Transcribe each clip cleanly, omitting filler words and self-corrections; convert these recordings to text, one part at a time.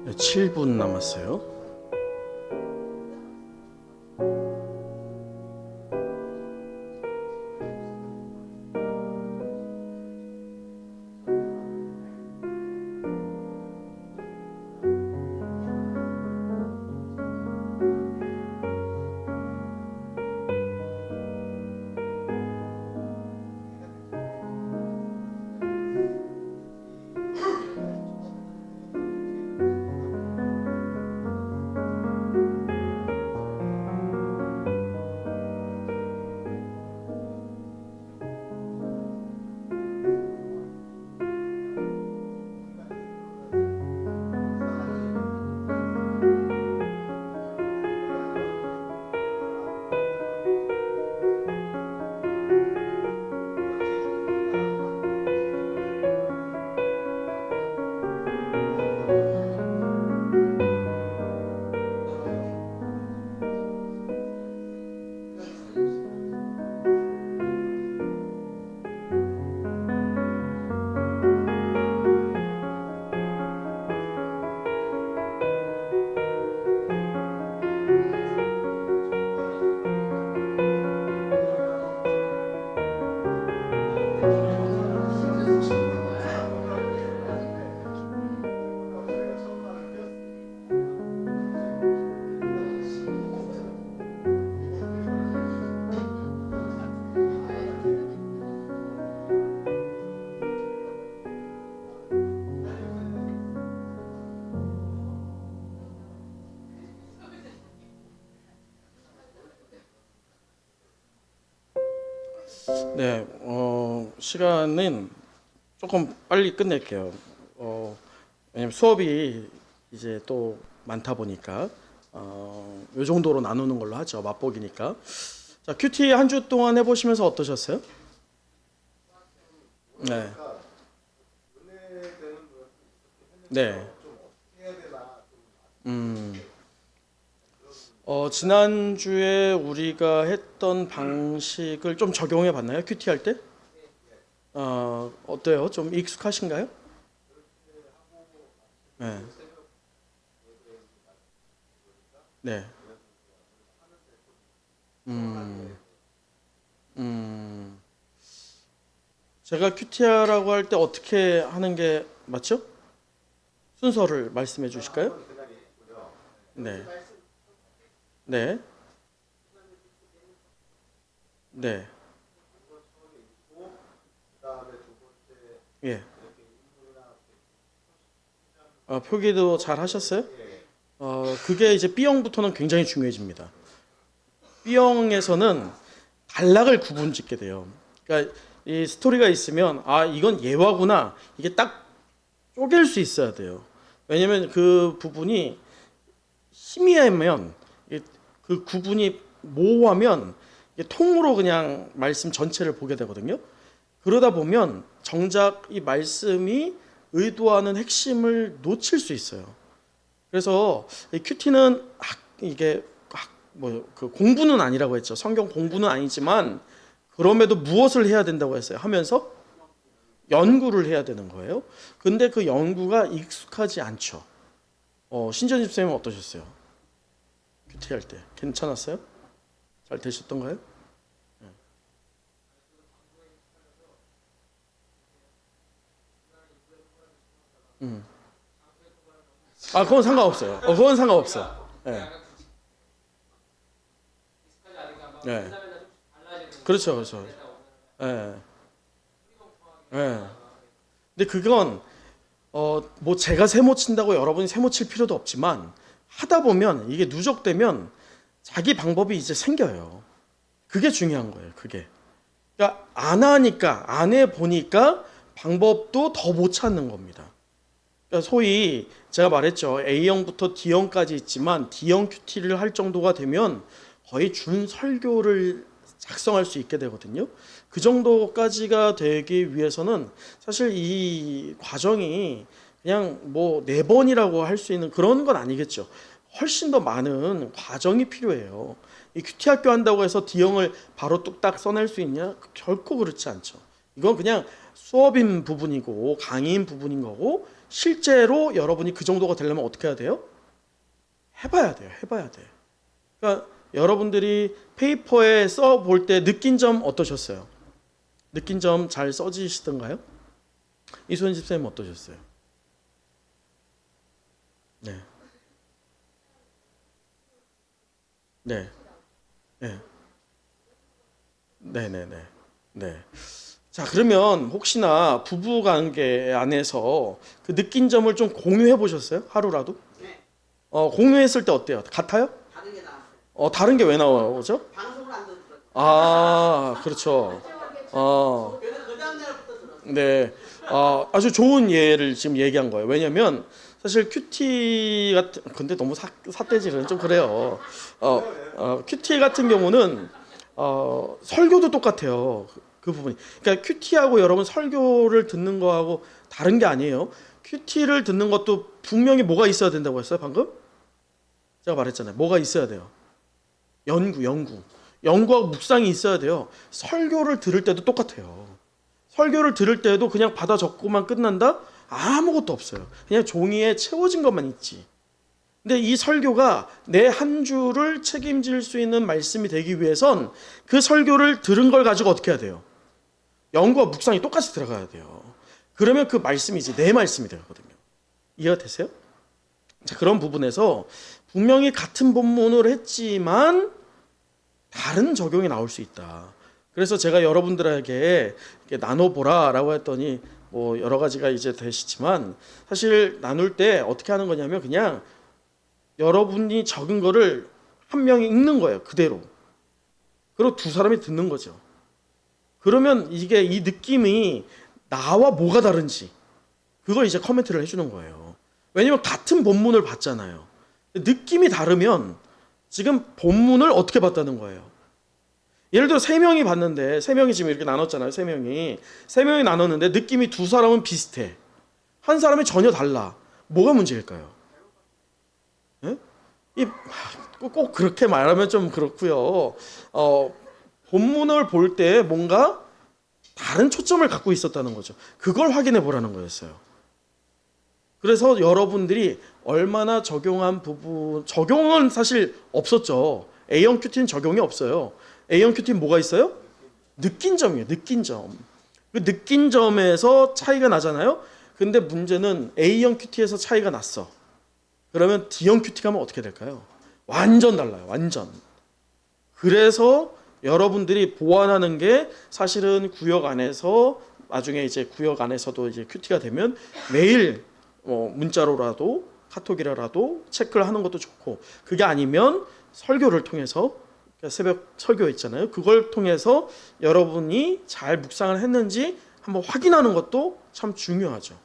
네, 7분 남았어요. 네, 시간은 조금 빨리 끝낼게요. 왜냐면 수업이 이제 또 많다 보니까 요 정도로 나누는 걸로 하죠. 맛보기니까. 자, 큐티 한 주 동안 해보시면서 어떠셨어요? 네, 네. 음, 지난주에 우리가 했던 방식을 좀 적용해 봤나요? 큐티 할 때? 어때요? 좀 익숙하신가요? 네, 네. 음, 음. 제가 큐티하라고 할 때 어떻게 하는 게 맞죠? 순서를 말씀해 주실까요? 네, 네, 네, 예. 표기도 잘 하셨어요? 그게 이제 B형부터는 굉장히 중요해집니다. B형에서는 단락을 구분 짓게 돼요. 그러니까 이 스토리가 있으면 이건 예화구나. 이게 딱 쪼갤 수 있어야 돼요. 왜냐면 그 부분이 희미하면 그 구분이 모호하면 통으로 그냥 말씀 전체를 보게 되거든요. 그러다 보면 정작 이 말씀이 의도하는 핵심을 놓칠 수 있어요. 그래서 이 큐티는 이게 그 공부는 아니라고 했죠. 성경 공부는 아니지만 그럼에도 무엇을 해야 된다고 했어요. 하면서 연구를 해야 되는 거예요. 근데 그 연구가 익숙하지 않죠. 신전 집사님은 어떠셨어요? 큐티 할 때 괜찮았어요? 잘 되셨던가요? 음. 그건 상관없어요. 그건 상관없어요. 예. 예. 그렇죠, 그렇죠. 예. 예. 근데 그건 뭐 제가 세모 친다고 여러분이 세모 칠 필요도 없지만 하다 보면 이게 누적되면 자기 방법이 이제 생겨요. 그게 중요한 거예요. 그게. 그러니까 안 하니까 안 해 보니까 방법도 더 못 찾는 겁니다. 그러니까 소위 제가 말했죠. A형부터 D형까지 있지만 D형 큐티를 할 정도가 되면 거의 준 설교를 작성할 수 있게 되거든요. 그 정도까지가 되기 위해서는 사실 이 과정이 그냥 뭐 네 번이라고 할 수 있는 그런 건 아니겠죠. 훨씬 더 많은 과정이 필요해요. 이 큐티 학교 한다고 해서 D형을 바로 뚝딱 써낼 수 있냐? 결코 그렇지 않죠. 이건 그냥 수업인 부분이고 강의인 부분인 거고, 실제로 여러분이 그 정도가 되려면 어떻게 해야 돼요? 해봐야 돼요. 해봐야 돼. 그러니까 여러분들이 페이퍼에 써볼 때 느낀 점 어떠셨어요? 느낀 점 잘 써지시던가요? 이소연 집사님 어떠셨어요? 네, 네, 네, 네, 네, 네. 네. 자, 그러면 혹시나 부부 관계 안에서 그 느낀 점을 좀 공유해 보셨어요? 하루라도? 네, 공유했을 때 어때요? 같아요? 다른 게 나왔어요. 다른 게 왜 나오죠? 방송을 안 듣더라고요. 아, 그렇죠. 어, 그래서 그 다음날부터 들었어요. 네. 아주 좋은 예를 지금 얘기한 거예요. 왜냐면 사실 큐티 같은, 근데 너무 삿대질은 좀 그래요. 큐티 같은 경우는 설교도 똑같아요. 그 부분이. 그러니까 큐티하고 여러분 설교를 듣는 거하고 다른 게 아니에요. 큐티를 듣는 것도 분명히 뭐가 있어야 된다고 했어요, 방금? 제가 말했잖아요. 뭐가 있어야 돼요? 연구. 연구하고 묵상이 있어야 돼요. 설교를 들을 때도 똑같아요. 설교를 들을 때도 그냥 받아 적고만 끝난다? 아무것도 없어요. 그냥 종이에 채워진 것만 있지. 근데 이 설교가 내 한 주를 책임질 수 있는 말씀이 되기 위해선 그 설교를 들은 걸 가지고 어떻게 해야 돼요? 연구와 묵상이 똑같이 들어가야 돼요. 그러면 그 말씀이 이제 내 말씀이 되거든요. 이해가 되세요? 자, 그런 부분에서 분명히 같은 본문을 했지만 다른 적용이 나올 수 있다. 그래서 제가 여러분들에게 이렇게 나눠보라라고 했더니 뭐 여러 가지가 이제 되시지만, 사실 나눌 때 어떻게 하는 거냐면 그냥 여러분이 적은 거를 한 명이 읽는 거예요. 그대로. 그리고 두 사람이 듣는 거죠. 그러면 이게 이 느낌이 나와 뭐가 다른지 그걸 이제 커멘트를 해주는 거예요. 왜냐면 같은 본문을 봤잖아요. 느낌이 다르면 지금 본문을 어떻게 봤다는 거예요. 예를 들어 세 명이 봤는데, 세 명이 지금 이렇게 나눴잖아요. 세 명이 나눴는데 느낌이 두 사람은 비슷해. 한 사람이 전혀 달라. 뭐가 문제일까요? 예? 꼭 그렇게 말하면 좀 그렇고요. 본문을 볼 때 뭔가 다른 초점을 갖고 있었다는 거죠. 그걸 확인해 보라는 거였어요. 그래서 여러분들이 얼마나 적용한 부분, 적용은 사실 없었죠. A형 큐티는 적용이 없어요. A형 큐티는 뭐가 있어요? 느낀 점이에요. 느낀 점. 그 느낀 점에서 차이가 나잖아요. 근데 문제는 A형 큐티에서 차이가 났어. 그러면 D형 큐티 가면 어떻게 될까요? 완전 달라요. 완전. 그래서 여러분들이 보완하는 게 사실은 구역 안에서, 나중에 이제 구역 안에서도 이제 큐티가 되면 매일 문자로라도 카톡이라도 체크를 하는 것도 좋고, 그게 아니면 설교를 통해서, 그러니까 새벽 설교 있잖아요. 그걸 통해서 여러분이 잘 묵상을 했는지 한번 확인하는 것도 참 중요하죠.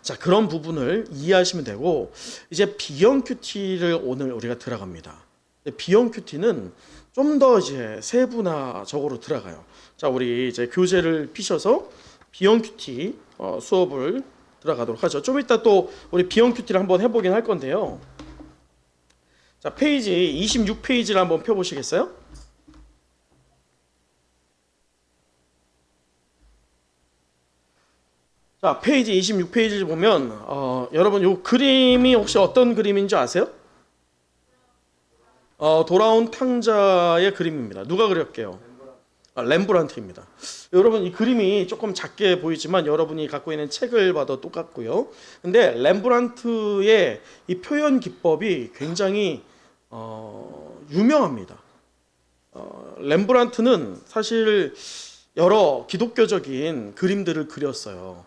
자, 그런 부분을 이해하시면 되고, 이제 B형 큐티를 오늘 우리가 들어갑니다. B형 큐티는 좀 더 이제 세분화적으로 들어가요. 자, 우리 이제 교재를 피셔서 B형 큐티 수업을 들어가도록 하죠. 좀 이따 또 우리 B형 큐티를 한번 해보긴 할 건데요. 자, 페이지 26페이지를 한번 펴보시겠어요? 자, 페이지 26페이지를 보면 여러분 요 그림이 혹시 어떤 그림인지 아세요? 돌아온 탕자의 그림입니다. 누가 그렸게요? 렘브란트입니다. 여러분 이 그림이 조금 작게 보이지만 여러분이 갖고 있는 책을 봐도 똑같고요. 근데 렘브란트의 이 표현 기법이 굉장히 유명합니다. 렘브란트는 사실 여러 기독교적인 그림들을 그렸어요.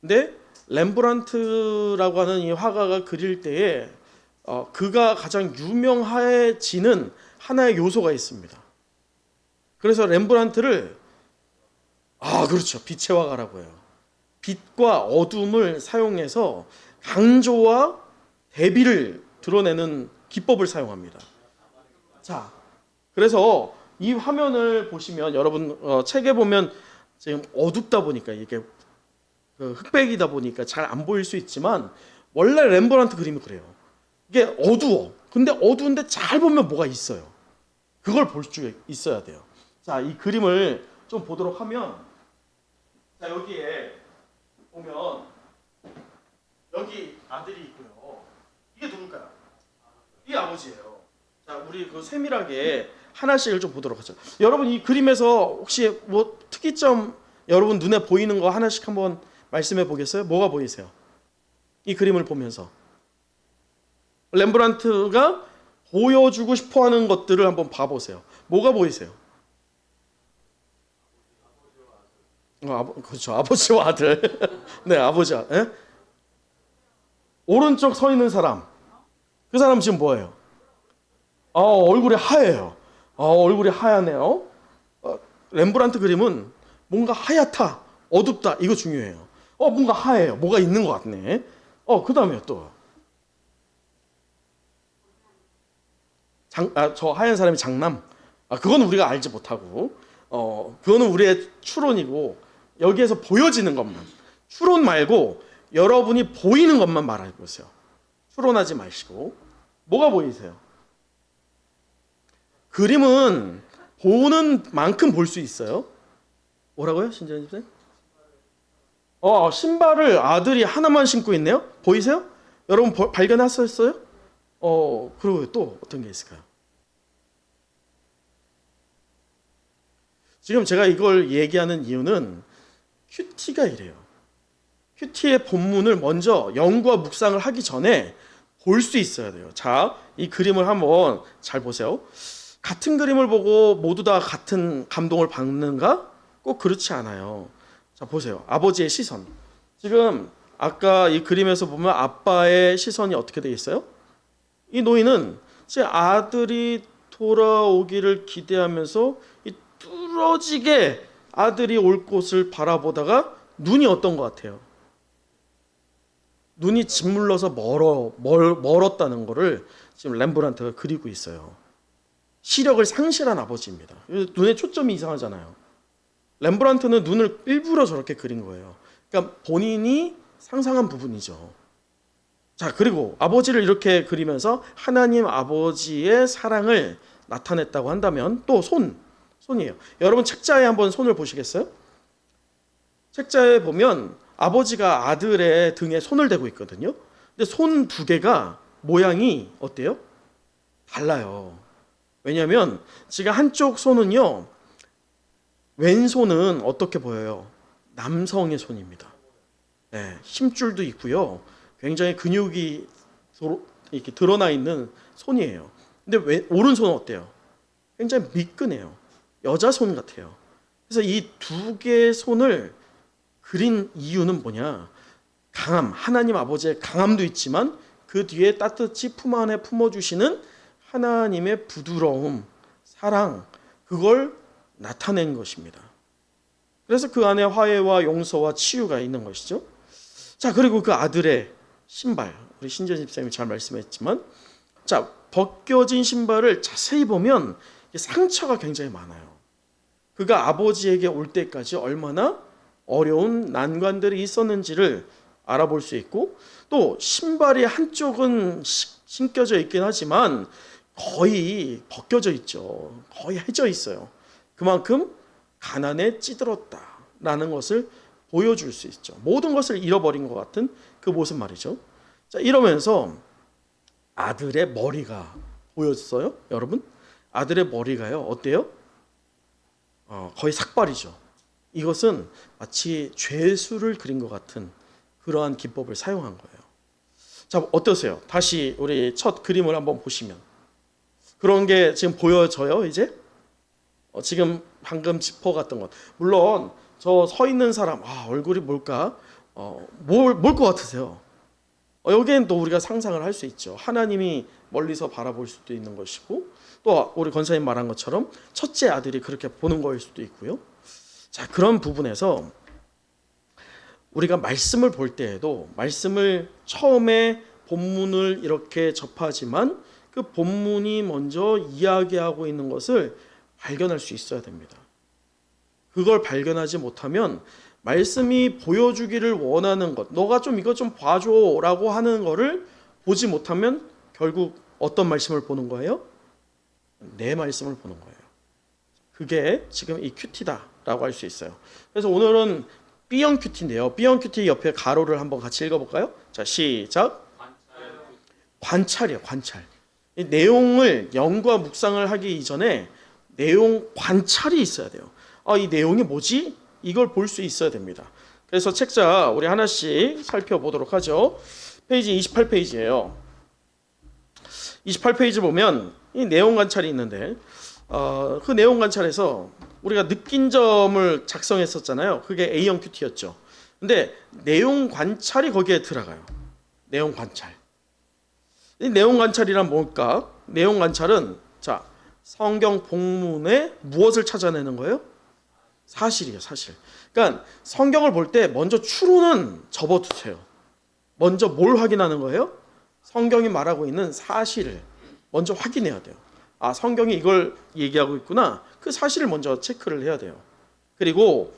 근데 렘브란트라고 하는 이 화가가 그릴 때에 그가 가장 유명해지는 하나의 요소가 있습니다. 그래서 렘브란트를 그렇죠. 빛의 화가라고 해요. 빛과 어둠을 사용해서 강조와 대비를 드러내는 기법을 사용합니다. 자, 그래서 이 화면을 보시면 여러분 책에 보면 지금 어둡다 보니까 이게 흑백이다 보니까 잘 안 보일 수 있지만 원래 렘브란트 그림이 그래요. 이게 어두워. 근데 어두운데 잘 보면 뭐가 있어요. 그걸 볼 수 있어야 돼요. 자, 이 그림을 좀 보도록 하면, 자, 여기에 보면 여기 아들이 있고요. 이게 누굴까요? 이 아버지예요. 자, 우리 그 세밀하게 하나씩을 좀 보도록 하죠. 여러분 이 그림에서 혹시 뭐 특이점 여러분 눈에 보이는 거 하나씩 한번 말씀해 보겠어요? 뭐가 보이세요? 이 그림을 보면서 렘브란트가 보여주고 싶어하는 것들을 한번 봐보세요. 뭐가 보이세요? 그렇죠. 아버지와 아들. 네, 아버지와. 예? 오른쪽 서 있는 사람. 그 사람 지금 뭐예요? 얼굴이 하얘요. 얼굴이 하얗네요. 렘브란트 그림은 뭔가 하얗다, 어둡다 이거 중요해요. 뭔가 하얘요. 뭐가 있는 것 같네. 그 다음에 또 저 하얀 사람이 장남. 그건 우리가 알지 못하고, 그거는 우리의 추론이고 여기에서 보여지는 것만. 추론 말고 여러분이 보이는 것만 말해보세요. 추론하지 마시고. 뭐가 보이세요? 그림은 보는 만큼 볼 수 있어요. 뭐라고요, 신재현 선생님? 신발을 아들이 하나만 신고 있네요. 보이세요? 여러분 발견하셨어요? 그리고 또 어떤 게 있을까요? 지금 제가 이걸 얘기하는 이유는 큐티가 이래요. 큐티의 본문을 먼저 연구와 묵상을 하기 전에 볼 수 있어야 돼요. 자, 이 그림을 한번 잘 보세요. 같은 그림을 보고 모두 다 같은 감동을 받는가? 꼭 그렇지 않아요. 자, 보세요. 아버지의 시선. 지금 아까 이 그림에서 보면 아빠의 시선이 어떻게 되어 있어요? 이 노인은 제 아들이 돌아오기를 기대하면서 이 뚫어지게 아들이 올 곳을 바라보다가 눈이 어떤 것 같아요? 눈이 짓물러서 멀었다는 것을 지금 렘브란트가 그리고 있어요. 시력을 상실한 아버지입니다. 눈에 초점이 이상하잖아요. 렘브란트는 눈을 일부러 저렇게 그린 거예요. 그러니까 본인이 상상한 부분이죠. 자, 그리고 아버지를 이렇게 그리면서 하나님 아버지의 사랑을 나타냈다고 한다면 또 손이에요. 여러분 책자에 한번 손을 보시겠어요? 책자에 보면 아버지가 아들의 등에 손을 대고 있거든요. 근데 손 두 개가 모양이 어때요? 달라요. 왜냐하면 지금 한쪽 손은요, 왼손은 어떻게 보여요? 남성의 손입니다. 네, 힘줄도 있고요. 굉장히 근육이 이렇게 드러나 있는 손이에요. 근데 오른손은 어때요? 굉장히 미끈해요. 여자 손 같아요. 그래서 이 두 개의 손을 그린 이유는 뭐냐? 하나님 아버지의 강함도 있지만 그 뒤에 따뜻이 품 안에 품어주시는 하나님의 부드러움, 사랑, 그걸 나타낸 것입니다. 그래서 그 안에 화해와 용서와 치유가 있는 것이죠. 자, 그리고 그 아들의 신발, 우리 신재 집사님이 잘 말씀했지만, 자, 벗겨진 신발을 자세히 보면 상처가 굉장히 많아요. 그가 아버지에게 올 때까지 얼마나 어려운 난관들이 있었는지를 알아볼 수 있고, 또 신발이 한쪽은 신겨져 있긴 하지만 거의 벗겨져 있죠. 거의 해져 있어요. 그만큼 가난에 찌들었다라는 것을 보여줄 수 있죠. 모든 것을 잃어버린 것 같은 그 모습 말이죠. 자, 이러면서 아들의 머리가 보였어요, 여러분? 아들의 머리가요, 어때요? 거의 삭발이죠. 이것은 마치 죄수를 그린 것 같은 그러한 기법을 사용한 거예요. 자, 어떠세요? 다시 우리 첫 그림을 한번 보시면 그런 게 지금 보여져요, 이제? 지금 방금 짚어갔던 것. 물론 저 서 있는 사람, 얼굴이 뭘까? 뭘 것 같으세요? 여기엔 또 우리가 상상을 할 수 있죠. 하나님이 멀리서 바라볼 수도 있는 것이고, 또 우리 권사님 말한 것처럼 첫째 아들이 그렇게 보는 거일 수도 있고요. 자, 그런 부분에서 우리가 말씀을 볼 때에도 말씀을 처음에 본문을 이렇게 접하지만 그 본문이 먼저 이야기하고 있는 것을 발견할 수 있어야 됩니다. 그걸 발견하지 못하면 말씀이 보여주기를 원하는 것, 너가 좀 이것 좀 봐줘라고 하는 거를 보지 못하면 결국 어떤 말씀을 보는 거예요? 내 말씀을 보는 거예요. 그게 지금 이 큐티다라고 할 수 있어요. 그래서 오늘은 B형 큐티인데요. B형 큐티 옆에 가로를 한번 같이 읽어볼까요? 자, 시작. 관찰이요, 관찰. 이 내용을 영과 묵상을 하기 이전에 내용 관찰이 있어야 돼요. 이 내용이 뭐지? 이걸 볼 수 있어야 됩니다. 그래서 책자 우리 하나씩 살펴보도록 하죠. 페이지 28페이지예요. 28페이지 보면 이 내용 관찰이 있는데 그 내용 관찰에서 우리가 느낀 점을 작성했었잖아요. 그게 A형 큐티였죠. 근데 내용 관찰이 거기에 들어가요. 내용 관찰. 이 내용 관찰이란 뭘까? 내용 관찰은 자, 성경 본문에 무엇을 찾아내는 거예요? 사실이에요, 사실. 그러니까 성경을 볼 때 먼저 추론은 접어두세요. 먼저 뭘 확인하는 거예요? 성경이 말하고 있는 사실을 먼저 확인해야 돼요. 성경이 이걸 얘기하고 있구나. 그 사실을 먼저 체크를 해야 돼요. 그리고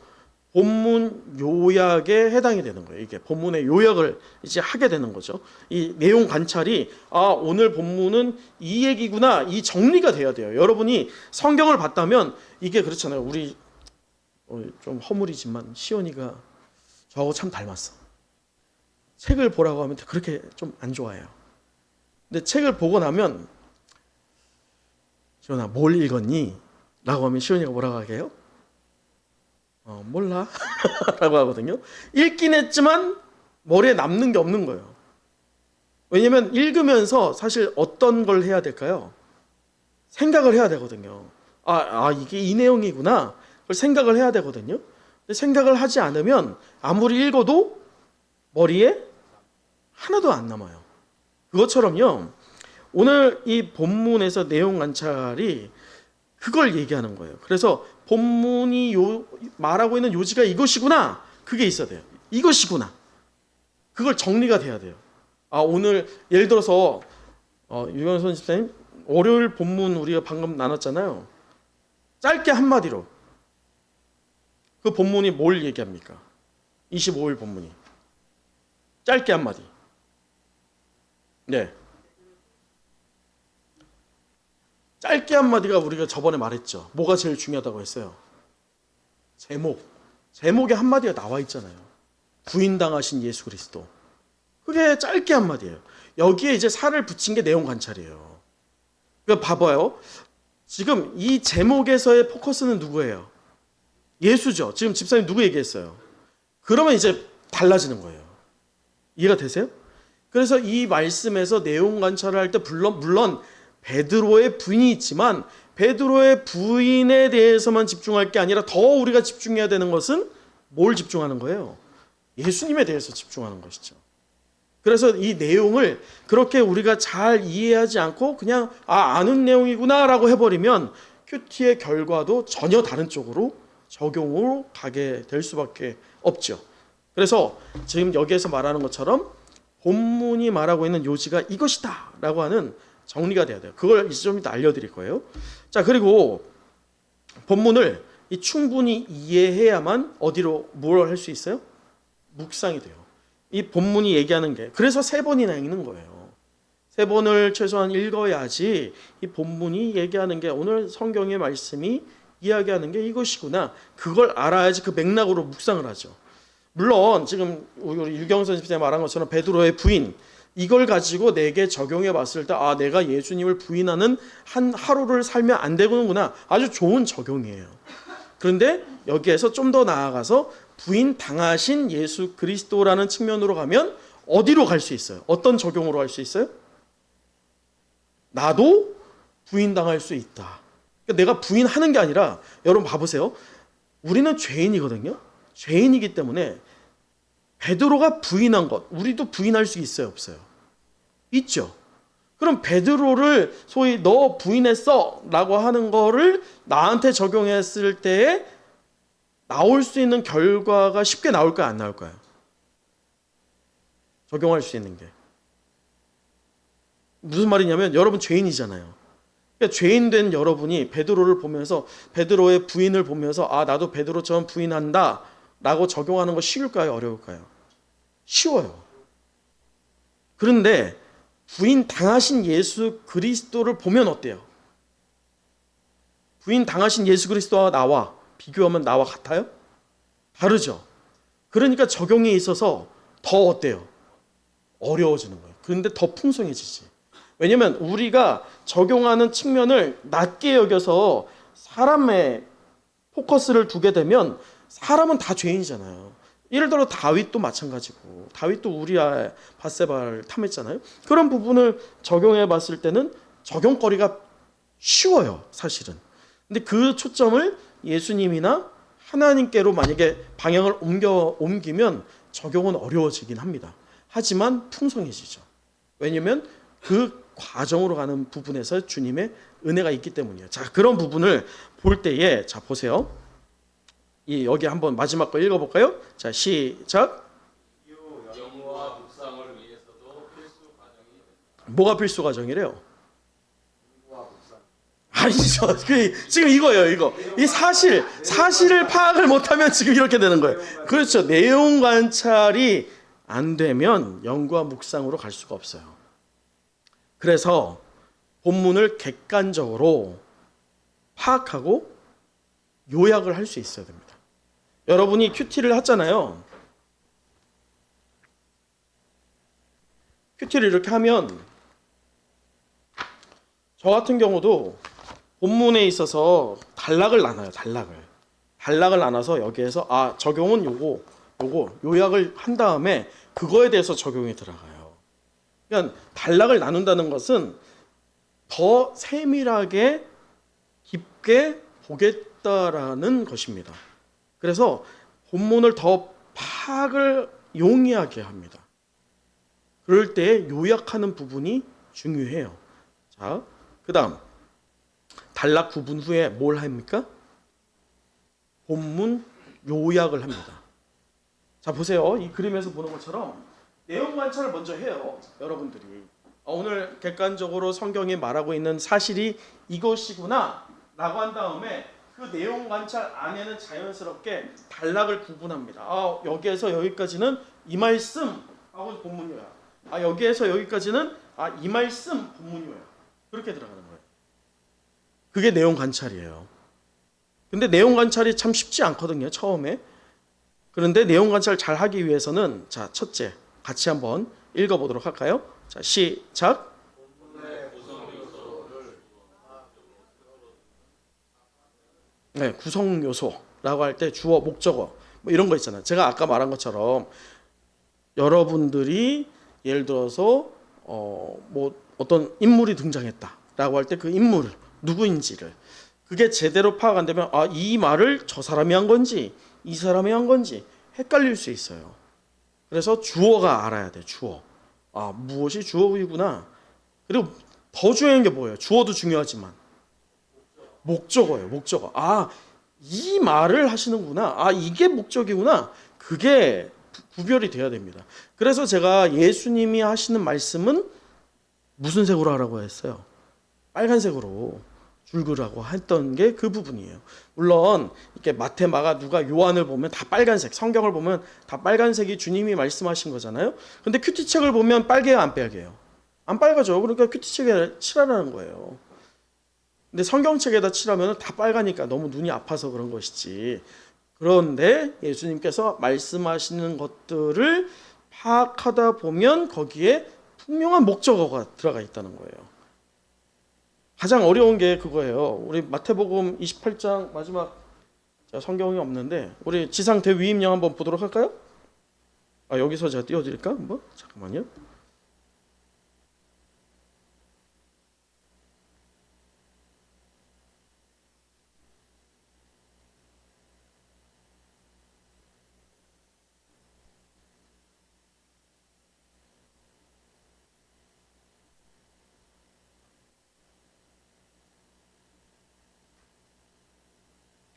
본문 요약에 해당이 되는 거예요. 이게 본문의 요약을 이제 하게 되는 거죠. 이 내용 관찰이 오늘 본문은 이 얘기구나. 이 정리가 돼야 돼요. 여러분이 성경을 봤다면 이게 그렇잖아요. 우리 좀 허물이지만 시온이가 저하고 참 닮았어. 책을 보라고 하면 그렇게 좀 안 좋아해요. 근데 책을 보고 나면 시온아 뭘 읽었니? 라고 하면 시온이가 뭐라고 하게요? 몰라 라고 하거든요. 읽긴 했지만 머리에 남는 게 없는 거예요. 왜냐면 읽으면서 사실 어떤 걸 해야 될까요? 생각을 해야 되거든요. 이게 이 내용이구나. 그걸 생각을 해야 되거든요. 근데 생각을 하지 않으면 아무리 읽어도 머리에 하나도 안 남아요. 그것처럼요. 오늘 이 본문에서 내용 관찰이 그걸 얘기하는 거예요. 그래서 본문이 말하고 있는 요지가 이것이구나. 그게 있어야 돼요. 이것이구나. 그걸 정리가 돼야 돼요. 오늘 예를 들어서 유경선 집사님 월요일 본문 우리가 방금 나눴잖아요. 짧게 한마디로 그 본문이 뭘 얘기합니까? 25일 본문이 짧게 한마디. 네. 짧게 한마디가 우리가 저번에 말했죠. 뭐가 제일 중요하다고 했어요? 제목에 한마디가 나와 있잖아요. 부인당하신 예수 그리스도. 그게 짧게 한마디예요. 여기에 이제 살을 붙인 게 내용 관찰이에요. 그러니까 봐봐요. 지금 이 제목에서의 포커스는 누구예요? 예수죠. 지금 집사님 누구 얘기했어요? 그러면 이제 달라지는 거예요. 이해가 되세요? 그래서 이 말씀에서 내용 관찰을 할 때 물론 베드로의 부인이 있지만 베드로의 부인에 대해서만 집중할 게 아니라 더 우리가 집중해야 되는 것은 뭘 집중하는 거예요? 예수님에 대해서 집중하는 것이죠. 그래서 이 내용을 그렇게 우리가 잘 이해하지 않고 그냥 아는 내용이구나라고 해버리면 큐티의 결과도 전혀 다른 쪽으로 적용으로 가게 될 수밖에 없죠. 그래서 지금 여기에서 말하는 것처럼 본문이 말하고 있는 요지가 이것이다 라고 하는 정리가 돼야 돼요. 그걸 이제 좀 이따 알려드릴 거예요. 자, 그리고 본문을 충분히 이해해야만 어디로 뭘 할 수 있어요? 묵상이 돼요. 이 본문이 얘기하는 게 그래서 3번이나 읽는 거예요. 3번을 최소한 읽어야지 이 본문이 얘기하는 게 오늘 성경의 말씀이 이야기하는 게 이것이구나. 그걸 알아야지 그 맥락으로 묵상을 하죠. 물론 지금 우리 유경선 집사님 말한 것처럼 베드로의 부인 이걸 가지고 내게 적용해 봤을 때 내가 예수님을 부인하는 한 하루를 살면 안 되는구나. 아주 좋은 적용이에요. 그런데 여기에서 좀 더 나아가서 부인 당하신 예수 그리스도라는 측면으로 가면 어디로 갈 수 있어요? 어떤 적용으로 할 수 있어요? 나도 부인 당할 수 있다. 그러니까 내가 부인하는 게 아니라 여러분 봐보세요. 우리는 죄인이거든요. 죄인이기 때문에 베드로가 부인한 것 우리도 부인할 수 있어요, 없어요? 있죠. 그럼 베드로를 소위 너 부인했어 라고 하는 거를 나한테 적용했을 때에 나올 수 있는 결과가 쉽게 나올까요, 안 나올까요? 적용할 수 있는 게 무슨 말이냐면 여러분 죄인이잖아요. 그러니까 죄인 된 여러분이 베드로를 보면서 베드로의 부인을 보면서 나도 베드로처럼 부인한다 라고 적용하는 거 쉬울까요, 어려울까요? 쉬워요. 그런데 부인 당하신 예수 그리스도를 보면 어때요? 부인 당하신 예수 그리스도와 나와 비교하면 나와 같아요? 다르죠. 그러니까 적용에 있어서 더 어때요? 어려워지는 거예요. 그런데 더 풍성해지지. 왜냐면 우리가 적용하는 측면을 낮게 여겨서 사람의 포커스를 두게 되면 사람은 다 죄인이잖아요. 예를 들어 다윗도 마찬가지고, 다윗도 우리아 밧세바를 탐했잖아요. 그런 부분을 적용해 봤을 때는 적용거리가 쉬워요, 사실은. 근데 그 초점을 예수님이나 하나님께로 만약에 방향을 옮기면 적용은 어려워지긴 합니다. 하지만 풍성해지죠. 왜냐면 그 과정으로 가는 부분에서 주님의 은혜가 있기 때문이에요. 자, 그런 부분을 볼 때에, 자, 보세요. 여기 한번 마지막 거 읽어볼까요? 자, 시작. 영과 묵상을 위해서도 필수 과정이 뭐가 필수 과정이래요? 아니죠. 지금 이거예요, 이거. 이 사실을 파악을 못하면 지금 이렇게 되는 거예요. 그렇죠. 내용 관찰이 안 되면 영과 묵상으로 갈 수가 없어요. 그래서 본문을 객관적으로 파악하고 요약을 할 수 있어야 됩니다. 여러분이 큐티를 하잖아요. 큐티를 이렇게 하면 저 같은 경우도 본문에 있어서 단락을 나눠요. 단락을 나눠서 여기에서 적용은 요거 요약을 한 다음에 그거에 대해서 적용이 들어가요. 그러니까 단락을 나눈다는 것은 더 세밀하게 깊게 보겠다라는 것입니다. 그래서 본문을 더 파악을 용이하게 합니다. 그럴 때 요약하는 부분이 중요해요. 자, 그다음 단락 구분 후에 뭘 합니까? 본문 요약을 합니다. 자, 보세요. 이 그림에서 보는 것처럼 내용 관찰을 먼저 해요. 여러분들이 오늘 객관적으로 성경이 말하고 있는 사실이 이것이구나 라고 한 다음에 그 내용 관찰 안에는 자연스럽게 단락을 구분합니다. 여기에서 여기까지는 이 말씀 하고 본문 요약. 여기에서 여기까지는 이 말씀 본문 요약. 그렇게 들어가는 거예요. 그게 내용 관찰이에요. 근데 내용 관찰이 참 쉽지 않거든요, 처음에. 그런데 내용 관찰 잘 하기 위해서는, 자, 첫째, 같이 한번 읽어보도록 할까요? 자, 시작. 네, 구성 요소라고 할 때 주어, 목적어 뭐 이런 거 있잖아요. 제가 아까 말한 것처럼 여러분들이 예를 들어서 뭐 어떤 인물이 등장했다라고 할 때 그 인물 누구인지를 그게 제대로 파악 안 되면 이 말을 저 사람이 한 건지 이 사람이 한 건지 헷갈릴 수 있어요. 그래서 주어가 알아야 돼. 주어. 무엇이 주어이구나. 그리고 더 중요한 게 뭐예요? 주어도 중요하지만 목적어예요. 목적어. 이 말을 하시는구나. 이게 목적이구나. 그게 구별이 돼야 됩니다. 그래서 제가 예수님이 하시는 말씀은 무슨 색으로 하라고 했어요? 빨간색으로 줄그라고 했던 게 그 부분이에요. 물론 이렇게 마태, 마가, 누가, 요한을 보면 다 빨간색, 성경을 보면 다 빨간색이 주님이 말씀하신 거잖아요. 근데 큐티책을 보면 빨개요, 안 빨개요? 안 빨가죠. 그러니까 큐티책에 칠하라는 거예요. 근데 성경책에다 칠하면 다 빨가니까 너무 눈이 아파서 그런 것이지. 그런데 예수님께서 말씀하시는 것들을 파악하다 보면 거기에 분명한 목적어가 들어가 있다는 거예요. 가장 어려운 게 그거예요. 우리 마태복음 28장 마지막, 성경이 없는데 우리 지상 대위임령 한번 보도록 할까요? 여기서 제가 띄워드릴까? 한번 잠깐만요.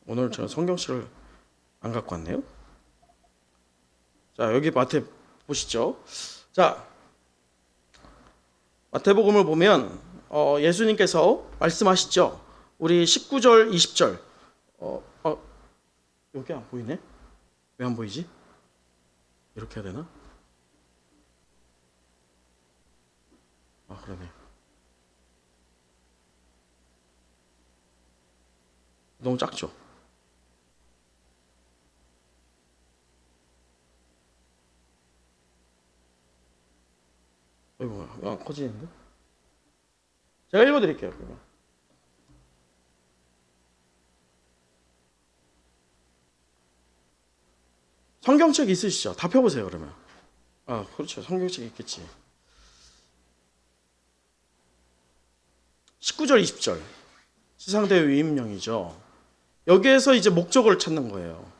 오늘 제가 성경책을 안 갖고 왔네요. 자, 여기 마태 보시죠. 자, 마태복음을 보면 예수님께서 말씀하시죠. 우리 19절, 20절. 여기 안 보이네? 왜 안 보이지? 이렇게 해야 되나? 그러네. 너무 작죠? 아이고, 안 커지는데? 제가 읽어드릴게요. 그러면. 성경책 있으시죠? 다 펴보세요, 그러면. 아, 그렇죠. 성경책 있겠지. 19절, 20절. 지상대회 위임령이죠. 여기에서 이제 목적을 찾는 거예요.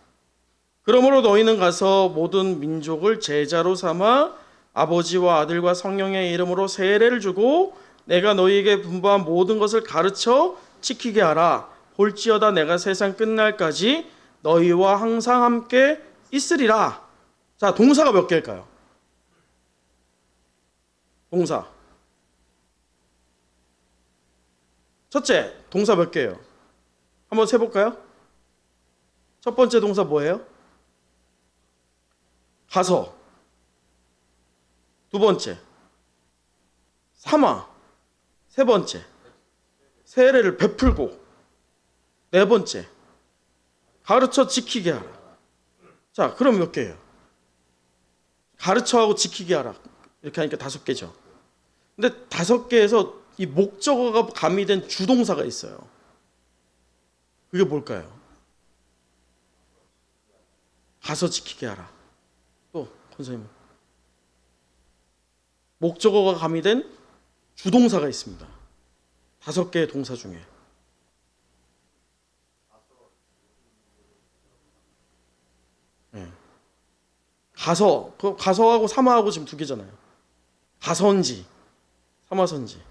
그러므로 너희는 가서 모든 민족을 제자로 삼아 아버지와 아들과 성령의 이름으로 세례를 주고 내가 너희에게 분부한 모든 것을 가르쳐 지키게 하라. 볼지어다 내가 세상 끝날까지 너희와 항상 함께 있으리라. 자, 동사가 몇 개일까요? 동사. 첫째, 동사 몇 개예요? 한번 세볼까요? 첫 번째 동사 뭐예요? 가서. 두 번째, 삼아. 세 번째, 세례를 베풀고. 네 번째, 가르쳐 지키게 하라. 자, 그럼 몇 개예요? 가르쳐하고 지키게 하라. 이렇게 하니까 5개죠. 근데 5개에서 이 목적어가 가미된 주동사가 있어요. 그게 뭘까요? 가서 지키게 하라. 또 선생님, 목적어가 가미된 주동사가 있습니다. 5개의 동사 중에. 네. 가서하고 삼아하고 지금 2개잖아요. 가선지, 삼아선지.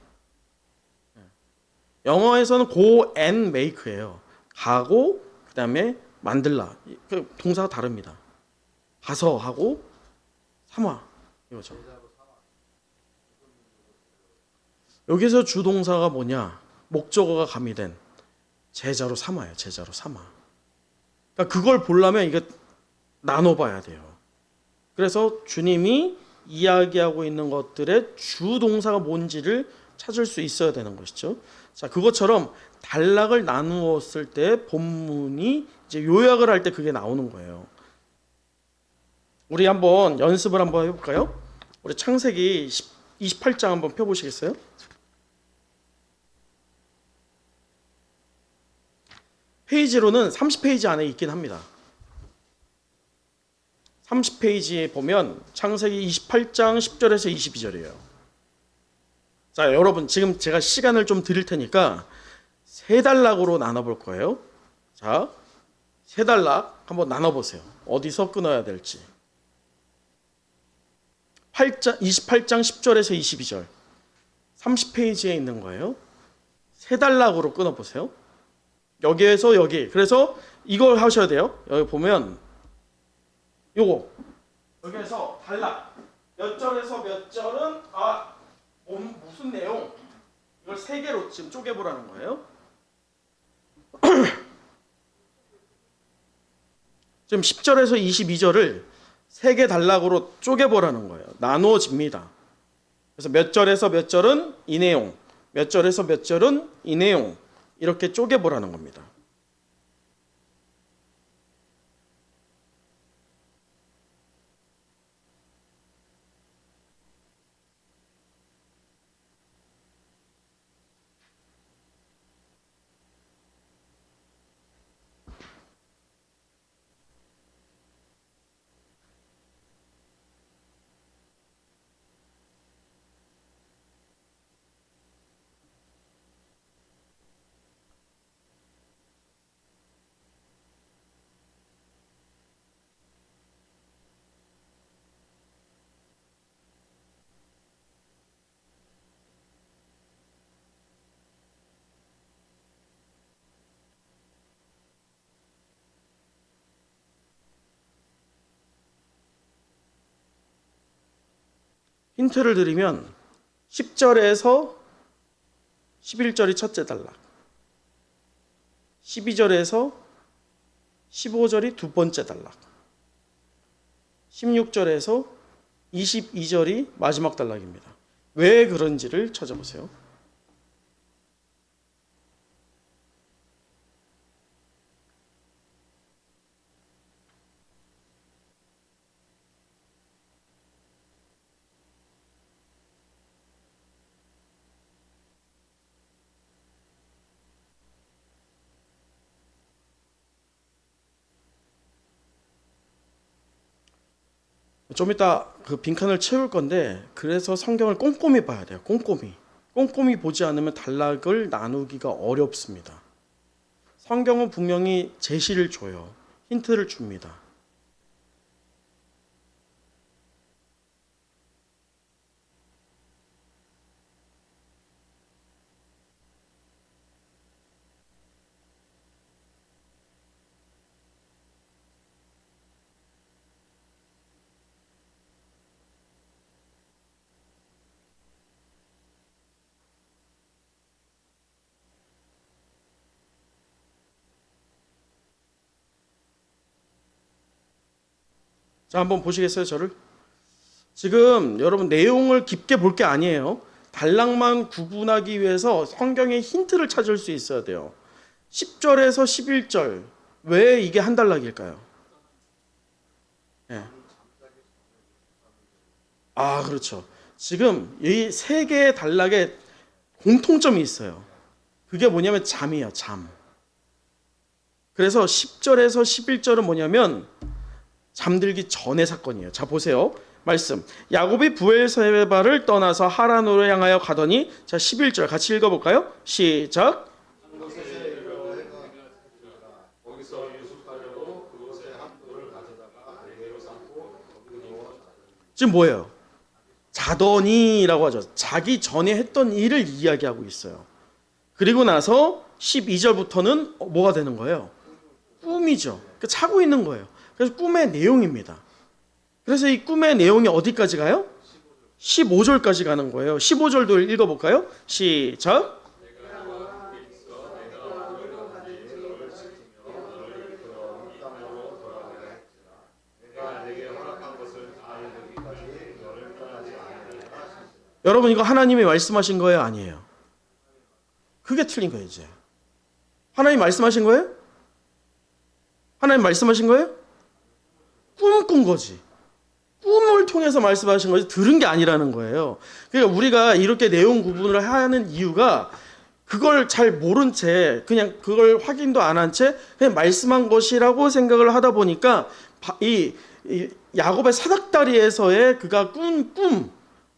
영어에서는 go and make예요. 가고 그다음에 만들라. 그 동사가 다릅니다. 가서하고 삼아 이거죠. 여기서 주동사가 뭐냐? 목적어가 가미된 제자로 삼아요. 제자로 삼아. 그러니까 그걸 보려면 이거 나눠봐야 돼요. 그래서 주님이 이야기하고 있는 것들의 주동사가 뭔지를 찾을 수 있어야 되는 것이죠. 자, 그것처럼 단락을 나누었을 때 본문이 이제 요약을 할 때 그게 나오는 거예요. 우리 한번 연습을 한번 해볼까요? 우리 창세기 28장 한번 펴보시겠어요? 페이지로는 30페이지 안에 있긴 합니다. 30페이지에 보면 창세기 28장 10절에서 22절이에요. 자, 여러분 지금 제가 시간을 좀 드릴 테니까 3단락으로 나눠볼 거예요. 자, 3단락 한번 나눠보세요. 어디서 끊어야 될지. 28장 10절에서 22절 30페이지에 있는 거예요. 3단락으로 끊어보세요. 여기에서 여기. 그래서 이걸 하셔야 돼요. 여기 보면 요거 여기에서 단락 몇 절에서 몇 절은 무슨 내용 이걸 3개로 지금 쪼개보라는 거예요. 지금 10절에서 22절을 3개 단락으로 쪼개보라는 거예요. 나누어집니다. 그래서 몇 절에서 몇 절은 이 내용, 몇 절에서 몇 절은 이 내용 이렇게 쪼개보라는 겁니다. 힌트를 드리면 10절에서 11절이 첫째 단락, 12절에서 15절이 두 번째 단락, 16절에서 22절이 마지막 단락입니다. 왜 그런지를 찾아보세요. 좀 이따 그 빈칸을 채울 건데 그래서 성경을 꼼꼼히 봐야 돼요. 꼼꼼히 보지 않으면 단락을 나누기가 어렵습니다. 성경은 분명히 제시를 줘요. 힌트를 줍니다. 자, 한번 보시겠어요, 저를? 지금 여러분 내용을 깊게 볼 게 아니에요. 단락만 구분하기 위해서 성경의 힌트를 찾을 수 있어야 돼요. 10절에서 11절. 왜 이게 한 단락일까요? 예. 아, 그렇죠. 지금 이 세 개의 단락에 공통점이 있어요. 그게 뭐냐면 잠이에요, 잠. 그래서 10절에서 11절은 뭐냐면 잠들기 전의 사건이에요. 자, 보세요. 말씀. 야곱이 부엘세바를 떠나서 하란으로 향하여 가더니, 자, 11절 같이 읽어볼까요? 시작. 거기서 유숙하려고 그곳에 한 돌을 가져다가 베개로 삼고 거기 누워 지금 뭐예요? 자더니라고 하죠. 자기 전에 했던 일을 이야기하고 있어요. 그리고 나서 12절부터는 뭐가 되는 거예요? 꿈이죠. 그러니까 자고 있는 거예요. 그래서 꿈의 내용입니다. 그래서 이 꿈의 내용이 어디까지 가요? 15절까지 가는 거예요. 15절도 읽어볼까요? 시작. 여러분 이거 하나님이 말씀하신 거예요? 아니에요? 그게 틀린 거예요 이제. 하나님 말씀하신 거예요? 하나님 말씀하신 거예요? 꿈 꾼 거지. 꿈을 통해서 말씀하신 거지 들은 게 아니라는 거예요. 그러니까 우리가 이렇게 내용 구분을 하는 이유가 그걸 잘 모른 채 그냥 그걸 확인도 안 한 채 그냥 말씀한 것이라고 생각을 하다 보니까 이 야곱의 사닥다리에서의 그가 꾼 꿈,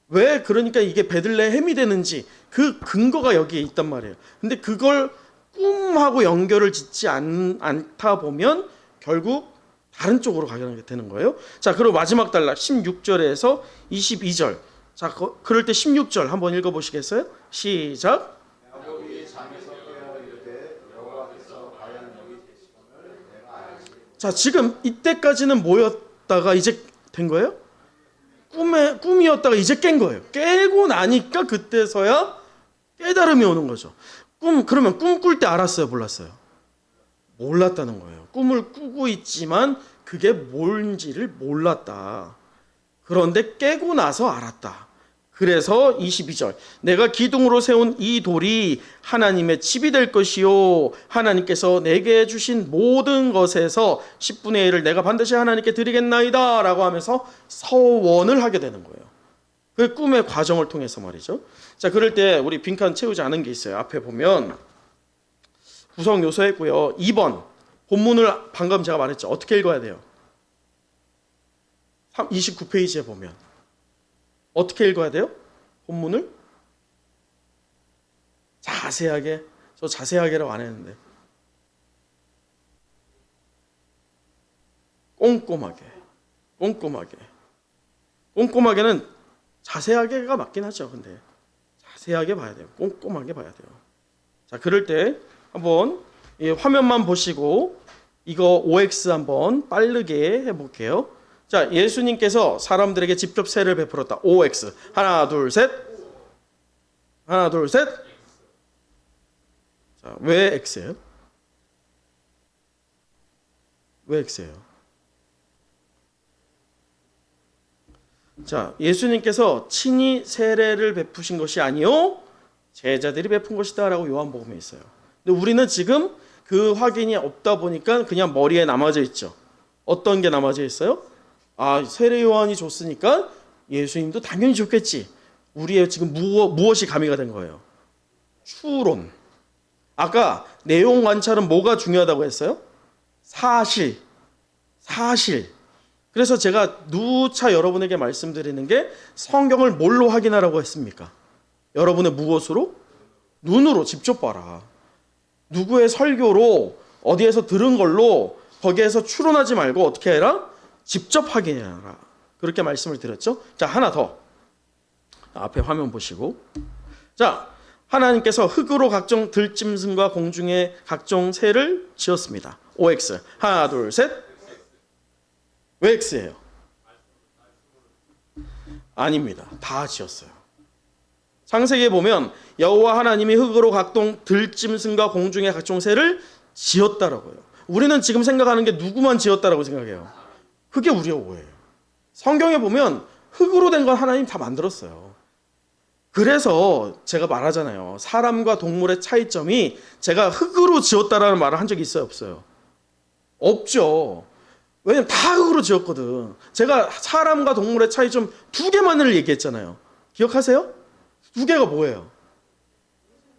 왜 그러니까 이게 베들레헴이 되는지 그 근거가 여기에 있단 말이에요. 근데 그걸 꿈하고 연결을 짓지 않다 보면 결국 다른 쪽으로 가게 되는 거예요. 자, 그리고 마지막 단락 16절에서 22절. 자, 그럴 때 16절 한번 읽어보시겠어요? 시작. 야곱이 잠에서 깨어 이르되 여호와께서 과연 여기 계시거늘 내가 알지. 자, 지금 이때까지는 뭐였다가 이제 된 거예요? 꿈이었다가 이제 깬 거예요. 깨고 나니까 그때서야 깨달음이 오는 거죠. 그러면 꿈 꿀 때 알았어요? 몰랐어요? 몰랐다는 거예요. 꿈을 꾸고 있지만 그게 뭔지를 몰랐다. 그런데 깨고 나서 알았다. 그래서 22절. 내가 기둥으로 세운 이 돌이 하나님의 집이 될 것이요. 하나님께서 내게 주신 모든 것에서 10분의 1을 내가 반드시 하나님께 드리겠나이다. 라고 하면서 서원을 하게 되는 거예요. 그 꿈의 과정을 통해서 말이죠. 자, 그럴 때 우리 빈칸 채우지 않은 게 있어요. 앞에 보면 구성 요소 했고요. 2번. 본문을 방금 제가 말했죠. 어떻게 읽어야 돼요? 29페이지에 보면. 어떻게 읽어야 돼요? 본문을? 자세하게. 저 자세하게라고 안 했는데. 꼼꼼하게. 꼼꼼하게는 자세하게가 맞긴 하죠. 근데 자세하게 봐야 돼요. 꼼꼼하게 봐야 돼요. 자, 그럴 때 한번 이 화면만 보시고 이거 OX 한번 빠르게 해볼게요. 자, 예수님께서 사람들에게 직접 세를 베풀었다. OX. 하나, 둘, 셋. 하나, 둘, 셋. 자, 왜 X예요? 왜 X예요? 자, 예수님께서 친히 세례를 베푸신 것이 아니요 제자들이 베푼 것이다라고 요한복음에 있어요. 근데 우리는 지금 그 확인이 없다 보니까 그냥 머리에 남아져 있죠. 어떤 게 남아져 있어요? 아, 세례 요한이 줬으니까 예수님도 당연히 줬겠지. 우리의 지금 무엇이 가미가 된 거예요? 추론. 아까 내용 관찰은 뭐가 중요하다고 했어요? 사실. 그래서 제가 누차 여러분에게 말씀드리는 게 성경을 뭘로 확인하라고 했습니까? 여러분의 무엇으로? 눈으로 직접 봐라. 누구의 설교로 어디에서 들은 걸로 거기에서 추론하지 말고 어떻게 해라? 직접 확인해라. 그렇게 말씀을 드렸죠. 자, 하나 더. 앞에 화면 보시고. 자, 하나님께서 흙으로 각종 들짐승과 공중의 각종 새를 지었습니다. OX. 하나, 둘, 셋. 왜 X예요? 아닙니다. 다 지었어요. 창세기에 보면 여호와 하나님이 흙으로 각종 들짐승과 공중의 각종 새를 지었다라고요. 우리는 지금 생각하는 게 누구만 지었다라고 생각해요. 그게 우리의 오해예요. 성경에 보면 흙으로 된 건 하나님 다 만들었어요. 그래서 제가 말하잖아요. 사람과 동물의 차이점이 제가 흙으로 지었다라는 말을 한 적이 있어요, 없어요? 없죠. 왜냐면 다 흙으로 지었거든. 제가 사람과 동물의 차이점 2개만을 얘기했잖아요. 기억하세요? 2개가 뭐예요?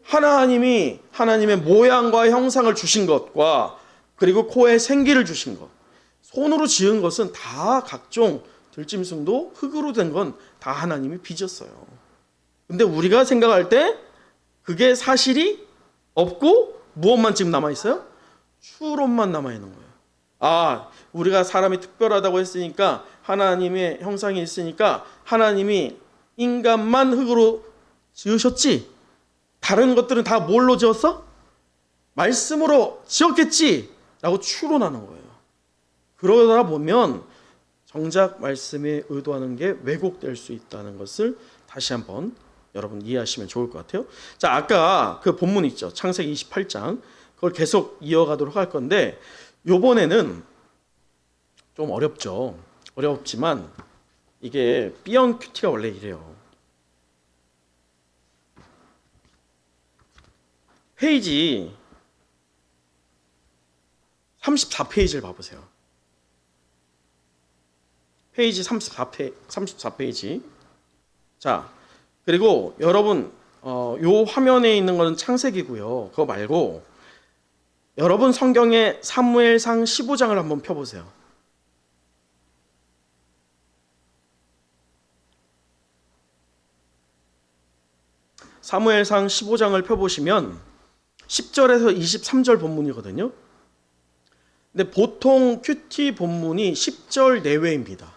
하나님이 하나님의 모양과 형상을 주신 것과 그리고 코에 생기를 주신 것. 손으로 지은 것은 다 각종 들짐승도 흙으로 된 건 다 하나님이 빚었어요. 근데 우리가 생각할 때 그게 사실이 없고 무엇만 지금 남아있어요? 추론만 남아있는 거예요. 아, 우리가 사람이 특별하다고 했으니까 하나님의 형상이 있으니까 하나님이 인간만 흙으로 지으셨지? 다른 것들은 다 뭘로 지었어? 말씀으로 지었겠지? 라고 추론하는 거예요. 그러다 보면 정작 말씀에 의도하는 게 왜곡될 수 있다는 것을 다시 한번 여러분 이해하시면 좋을 것 같아요. 자, 아까 그 본문 있죠. 창세기 28장. 그걸 계속 이어가도록 할 건데 요번에는 좀 어렵죠. 어렵지만 이게 B형 큐티가 원래 이래요. 페이지 34페이지를 봐보세요. 페이지 34페이지. 자, 그리고 여러분 요 화면에 있는 거는 창세기고요. 그거 말고 여러분 성경의 사무엘상 15장을 한번 펴보세요. 사무엘상 15장을 펴보시면 10절에서 23절 본문이거든요. 근데 보통 큐티 본문이 10절 내외입니다.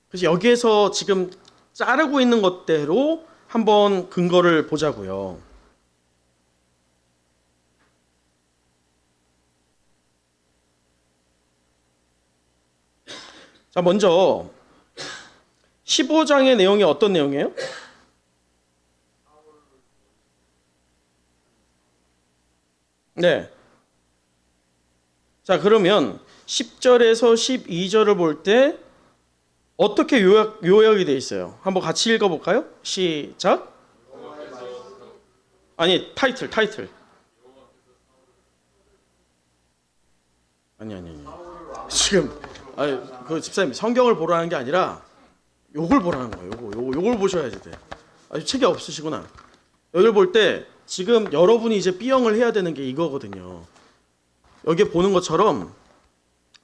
그래서 여기에서 지금 자르고 있는 것대로 한번 근거를 보자고요. 자, 먼저 15장의 내용이 어떤 내용이에요? 네. 자, 그러면 10절에서 12절을 볼 때 어떻게 요약이 되어 있어요? 한번 같이 읽어볼까요? 시작. 아니, 타이틀. 아니. 지금 그 집사님 성경을 보라는 게 아니라 요걸 보라는 거예요. 요걸 보셔야지 돼. 아주 책이 없으시구나. 여기를 볼 때 지금 여러분이 이제 B형을 해야 되는 게 이거거든요. 여기 보는 것처럼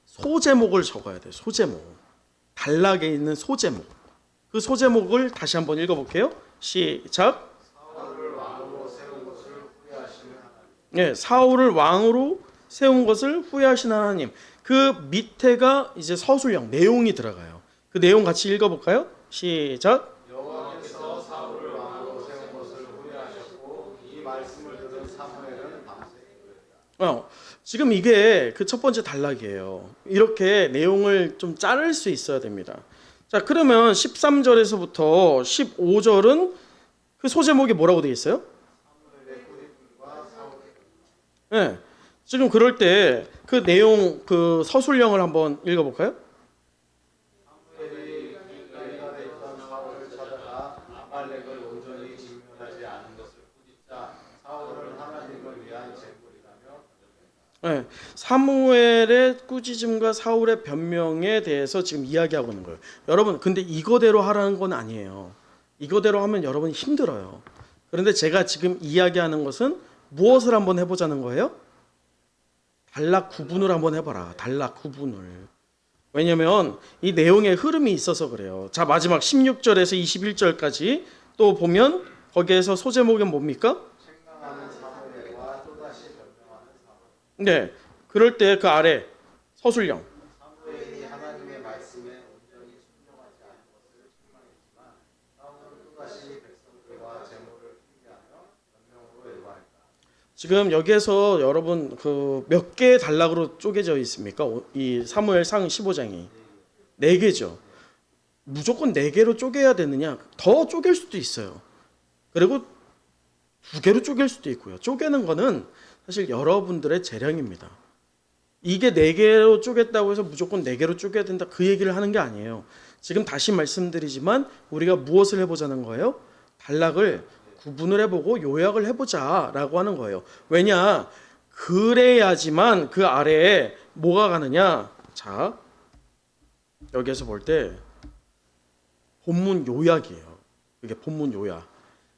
소제목을 적어야 돼요. 소제목. 단락에 있는 소제목. 그 소제목을 다시 한번 읽어볼게요. 시작. 네, 사울을 왕으로 세운 것을 후회하시는 하나님. 그 밑에가 이제 서술형 내용이 들어가요. 그 내용 같이 읽어볼까요? 시작. 여호와께서 사울을 왕으로 세운 것을 후회하셨고 이 말씀을 들은 사무엘은 밤새 지금 이게 그 첫 번째 단락이에요. 이렇게 내용을 좀 자를 수 있어야 됩니다. 자, 그러면 13절에서부터 15절은 그 소제목이 뭐라고 되어 있어요? 네. 지금 그럴 때 그 내용 그 서술형을 한번 읽어볼까요? 사무엘이 길갈에 있던 사울을 찾아가 아말렉을 온전히 진멸하지 않은 것을 꾸짖자 사울은 하나님을 위한 제물이라며 네. 사무엘의 꾸짖음과 사울의 변명에 대해서 지금 이야기하고 있는 거예요. 여러분, 근데 이거대로 하라는 건 아니에요. 이거대로 하면 여러분이 힘들어요. 그런데 제가 지금 이야기하는 것은 무엇을 한번 해보자는 거예요? 단락 구분을 한번 해봐라. 단락 구분을. 왜냐면 이 내용의 흐름이 있어서 그래요. 자, 마지막 16절에서 21절까지 또 보면 거기에서 소제목은 뭡니까? 책망하는 사무엘과 또다시 변명하는 사무엘. 네. 그럴 때 그 아래 서술령. 사무엘이 하나님의 말씀에 온전히 순종하지 않은 것을 책망했지만 사울은 또다시 백성들과 제물을 핑계하며 변명으로 일관했다. 지금 여기에서 여러분 그 몇 개의 단락으로 쪼개져 있습니까? 이 사무엘상 15장이 4개죠. 무조건 4개로 쪼개야 되느냐? 더 쪼갤 수도 있어요. 그리고 2개로 쪼갤 수도 있고요. 쪼개는 거는 사실 여러분들의 재량입니다. 이게 4개로 쪼갰다고 해서 무조건 4개로 쪼개야 된다 그 얘기를 하는 게 아니에요. 지금 다시 말씀드리지만 우리가 무엇을 해보자는 거예요? 단락을 구분을 해보고 요약을 해보자라고 하는 거예요. 왜냐? 그래야지만 그 아래에 뭐가 가느냐? 자, 여기에서 볼 때 본문 요약이에요. 이게 본문 요약.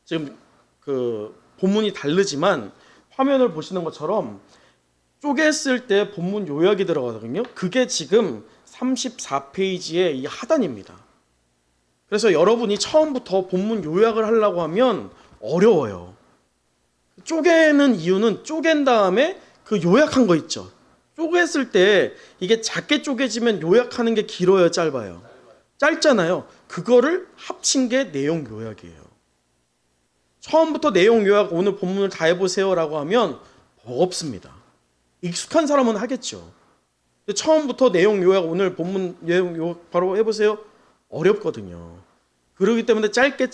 지금 그 본문이 다르지만 화면을 보시는 것처럼 쪼갰을 때 본문 요약이 들어가거든요. 그게 지금 34페이지의 이 하단입니다. 그래서 여러분이 처음부터 본문 요약을 하려고 하면 어려워요. 쪼개는 이유는 쪼갠 다음에 그 요약한 거 있죠. 쪼갰을 때 이게 작게 쪼개지면 요약하는 게 길어요, 짧아요? 짧잖아요. 그거를 합친 게 내용 요약이에요. 처음부터 내용 요약 오늘 본문을 다 해보세요라고 하면 버겁습니다. 익숙한 사람은 하겠죠. 근데 처음부터 내용 요약 오늘 본문 내용 요약 바로 해보세요. 어렵거든요. 그렇기 때문에 짧게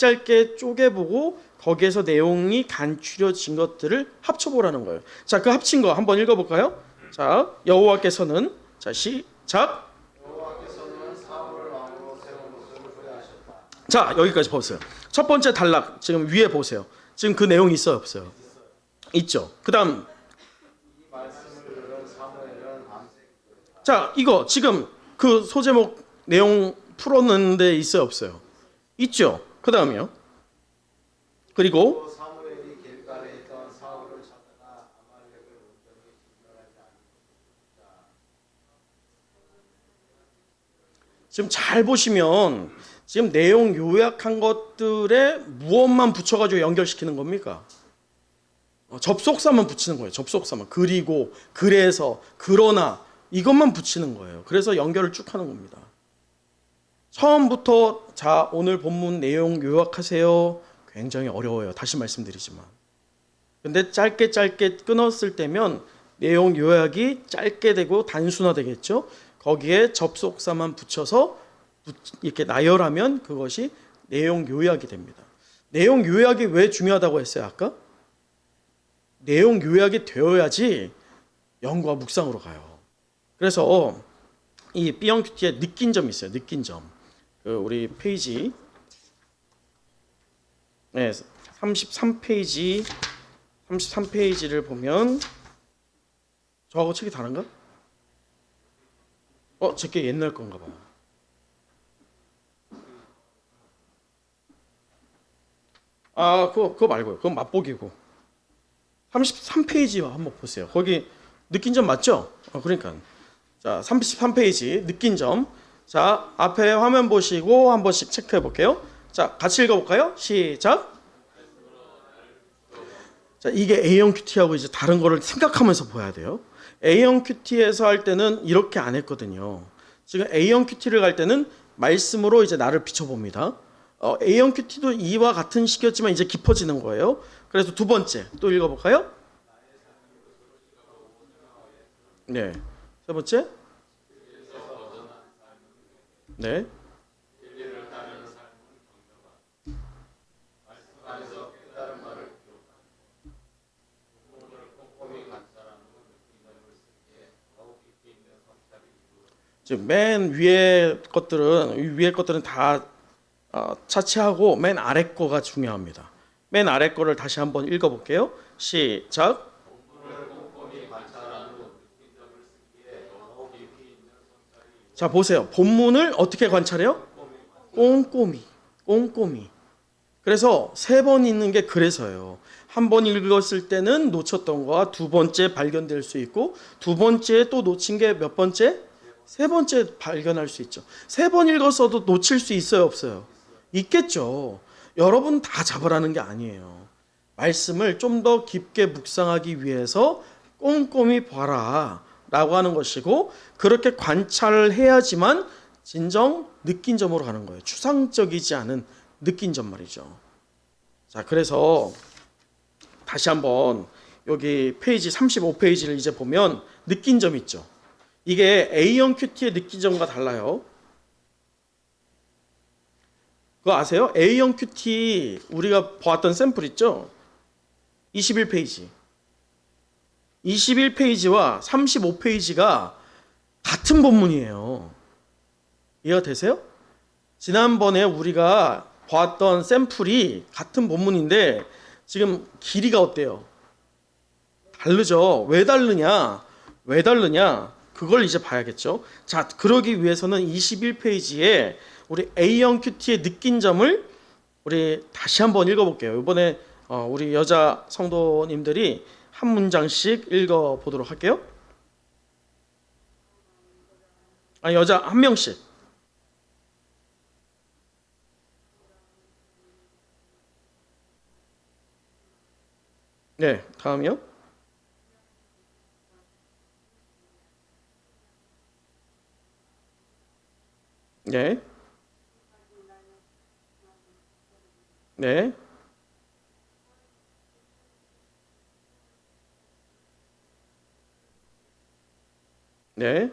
쪼개보고 거기에서 내용이 간추려진 것들을 합쳐보라는 거예요. 자, 그 합친 거 한번 읽어볼까요? 자, 여호와께서는 자 시작. 여호와께서는 사울을 왕으로 세운 것을 후회하셨다. 자, 여기까지 보세요. 첫 번째 단락 지금 위에 보세요. 지금 그 내용이 있어요, 없어요? 있죠. 그다음 이 말씀을 들은 사무엘은 밤새 자, 이거 지금 그 소제목 내용 풀었는데 있어요, 없어요? 있죠. 그다음이요. 그리고 또 사무엘이 길갈에 있던 사울을 찾아가 아말렉을 온전히 진멸하지 않은 지금 잘 보시면 지금 내용 요약한 것들에 무엇만 붙여가지고 연결시키는 겁니까? 접속사만 붙이는 거예요. 접속사만. 그리고, 그래서, 그러나 이것만 붙이는 거예요. 그래서 연결을 쭉 하는 겁니다. 처음부터 자 오늘 본문 내용 요약하세요. 굉장히 어려워요. 다시 말씀드리지만. 근데 짧게 끊었을 때면 내용 요약이 짧게 되고 단순화되겠죠. 거기에 접속사만 붙여서 이렇게 나열하면 그것이 내용 요약이 됩니다. 내용 요약이 왜 중요하다고 했어요, 아까? 내용 요약이 되어야지 영과 묵상으로 가요. 그래서 이 B형 큐티에 느낀 점이 있어요. 느낀 점. 그 우리 페이지 33페이지를 보면 저하고 책이 다른가? 제게 옛날 건가 봐. 그거 말고요. 그건 맛보기고. 33페이지 한번 보세요. 거기 느낀 점 맞죠? 그러니까. 자, 33페이지 느낀 점. 자, 앞에 화면 보시고 한 번씩 체크해 볼게요. 자, 같이 읽어볼까요? 시작. 자, 이게 A형 큐티하고 이제 다른 거를 생각하면서 봐야 돼요. A형 큐티에서 할 때는 이렇게 안 했거든요. 지금 A형 큐티를 갈 때는 말씀으로 이제 나를 비춰봅니다. A형 큐티도 이와 같은 식이었지만 이제 깊어지는 거예요. 그래서 두 번째 또 읽어볼까요? 네. 세 번째. 네. 지금 맨 위에 것들은 다 차치하고 맨 아래 거가 중요합니다. 맨 아래 거를 다시 한번 읽어볼게요. 시작. 자, 보세요. 본문을 어떻게 관찰해요? 꼼꼼히. 그래서 세 번 읽는 게 그래서요. 한 번 읽었을 때는 놓쳤던 거가 두 번째 발견될 수 있고 두 번째 또 놓친 게 몇 번째? 세 번째 발견할 수 있죠. 세 번 읽었어도 놓칠 수 있어요, 없어요? 있겠죠. 여러분 다 잡으라는 게 아니에요. 말씀을 좀 더 깊게 묵상하기 위해서 꼼꼼히 봐라 라고 하는 것이고 그렇게 관찰을 해야지만 진정 느낀 점으로 가는 거예요. 추상적이지 않은 느낀 점 말이죠. 자, 그래서 다시 한번 여기 페이지 35페이지를 이제 보면 느낀 점 있죠. 이게 A형 큐티의 느낀 점과 달라요. 그거 아세요? A형 큐티 우리가 보았던 샘플 있죠? 21페이지. 21페이지와 35페이지가 같은 본문이에요. 이해가 되세요? 지난번에 우리가 보았던 샘플이 같은 본문인데 지금 길이가 어때요? 다르죠. 왜 다르냐? 왜 다르냐? 그걸 이제 봐야겠죠. 자, 그러기 위해서는 21페이지에 우리 A형 큐티의 느낀 점을 우리 다시 한번 읽어볼게요. 이번에 우리 여자 성도님들이 한 문장씩 읽어보도록 할게요. 아, 여자 한 명씩. 네, 다음이요. 네, 네, 네,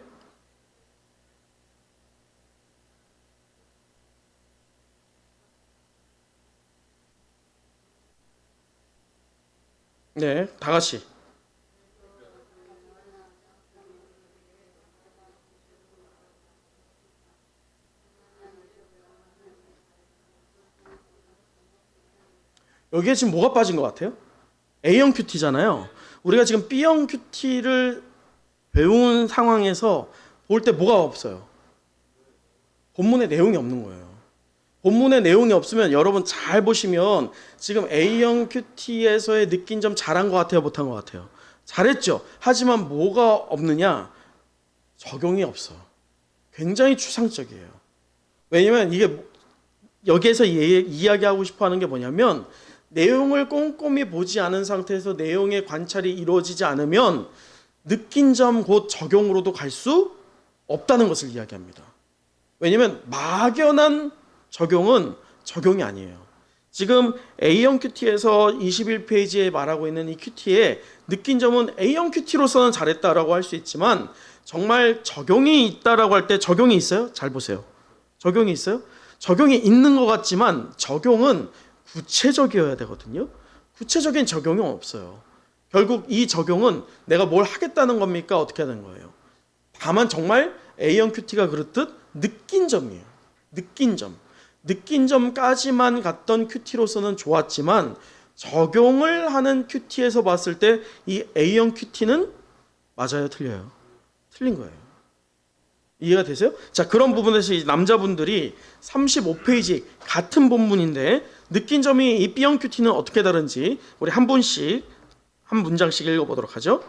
네, 다 같이. 여기에 지금 뭐가 빠진 것 같아요? A형 큐티잖아요. 우리가 지금 B형 큐티를 배운 상황에서 볼 때 뭐가 없어요? 본문에 내용이 없는 거예요. 본문에 내용이 없으면 여러분 잘 보시면 지금 A형 큐티에서의 느낀 점 잘한 것 같아요? 못한 것 같아요? 잘했죠. 하지만 뭐가 없느냐? 적용이 없어. 굉장히 추상적이에요. 왜냐면 이게 여기에서 이야기하고 싶어 하는 게 뭐냐면 내용을 꼼꼼히 보지 않은 상태에서 내용의 관찰이 이루어지지 않으면 느낀 점 곧 적용으로도 갈 수 없다는 것을 이야기합니다. 왜냐면 막연한 적용은 적용이 아니에요. 지금 A형 큐티에서 21페이지에 말하고 있는 이 큐티의 느낀 점은 A형 큐티로서는 잘했다라고 할 수 있지만 정말 적용이 있다라고 할 때 적용이 있어요? 잘 보세요. 적용이 있어요? 적용이 있는 것 같지만 적용은 구체적이어야 되거든요. 구체적인 적용은 없어요. 결국 이 적용은 내가 뭘 하겠다는 겁니까? 어떻게 하는 거예요? 다만 정말 A형 큐티가 그렇듯 느낀 점이에요. 느낀 점. 느낀 점까지만 갔던 큐티로서는 좋았지만 적용을 하는 큐티에서 봤을 때 이 A형 큐티는 맞아요, 틀려요? 틀린 거예요. 이해가 되세요? 자, 그런 부분에서 이 남자분들이 35페이지 같은 본문인데 느낀 점이 이 B형 큐티는 어떻게 다른지 우리 한 분씩 한 문장씩 읽어보도록 하죠.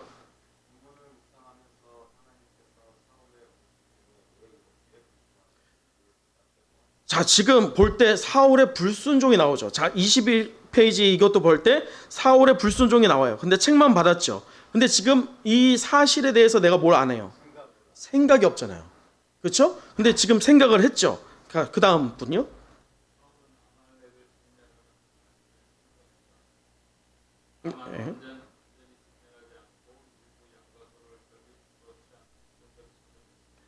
자, 지금 볼 때 사울의 불순종이 나오죠. 자, 21페이지 이것도 볼 때 사울의 불순종이 나와요. 근데 책만 받았죠. 근데 지금 이 사실에 대해서 내가 뭘 안 해요? 생각이 없잖아요. 그렇죠? 근데 지금 생각을 했죠. 그 다음 분요. 네.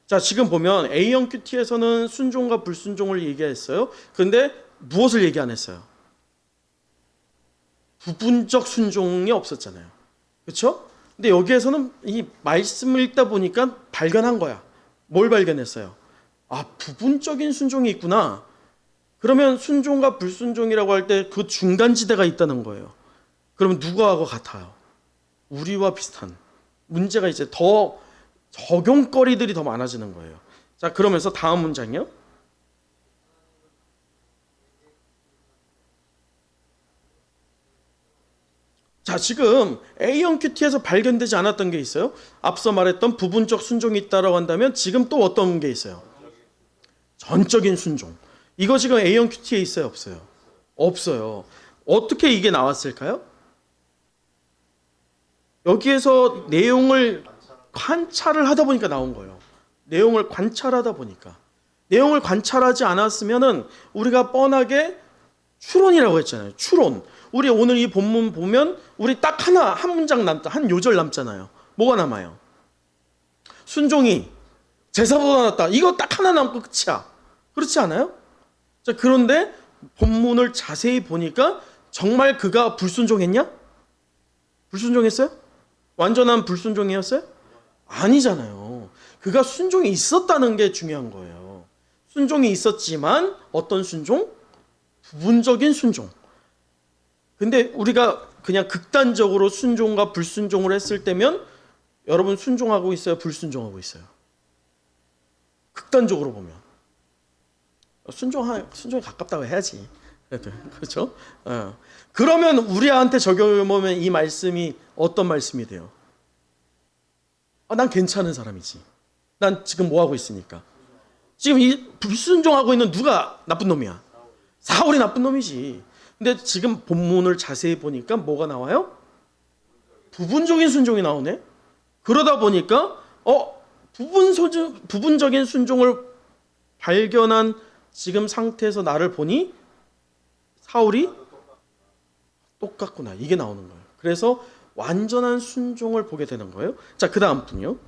자, 지금 보면 A형 큐티에서는 순종과 불순종을 얘기했어요. 근데 무엇을 얘기 안 했어요? 부분적 순종이 없었잖아요. 그렇죠? 근데 여기에서는 이 말씀을 읽다 보니까 발견한 거야. 뭘 발견했어요? 아, 부분적인 순종이 있구나. 그러면 순종과 불순종이라고 할 때 그 중간지대가 있다는 거예요. 그러면 누구하고 같아요? 우리와 비슷한 문제가 이제 더 적용거리들이 더 많아지는 거예요. 자, 그러면서 다음 문장이요. 자, 지금 A형 큐티에서 발견되지 않았던 게 있어요. 앞서 말했던 부분적 순종이 있다라고 한다면 지금 또 어떤 게 있어요? 전적인 순종. 이거 지금 A형 큐티에 있어요, 없어요? 없어요. 어떻게 이게 나왔을까요? 여기에서 내용을 관찰을 하다 보니까 나온 거예요. 내용을 관찰하다 보니까. 내용을 관찰하지 않았으면은 우리가 뻔하게 추론이라고 했잖아요. 추론. 우리 오늘 이 본문 보면 우리 딱 하나, 한 문장 남다, 한 요절 남잖아요. 뭐가 남아요? 순종이 제사보다 낫다. 이거 딱 하나 남고 끝이야. 그렇지 않아요? 자, 그런데 본문을 자세히 보니까 정말 그가 불순종했냐? 불순종했어요? 완전한 불순종이었어요? 아니잖아요. 그가 순종이 있었다는 게 중요한 거예요. 순종이 있었지만 어떤 순종? 부분적인 순종. 근데 우리가 그냥 극단적으로 순종과 불순종을 했을 때면 여러분 순종하고 있어요? 불순종하고 있어요? 극단적으로 보면 순종에 가깝다고 해야지. 그렇죠? 그러면 우리한테 적용해보면 이 말씀이 어떤 말씀이 돼요? 난 괜찮은 사람이지. 난 지금 뭐 하고 있으니까. 지금 이 불순종하고 있는 누가 나쁜 놈이야? 사울이 나쁜 놈이지. 근데 지금 본문을 자세히 보니까 뭐가 나와요? 부분적인 순종이 나오네. 그러다 보니까 부분적인 순종을 발견한 지금 상태에서 나를 보니 사울이 똑같구나. 이게 나오는 거예요. 그래서 완전한 순종을 보게 되는 거예요. 자, 그 다음 분요.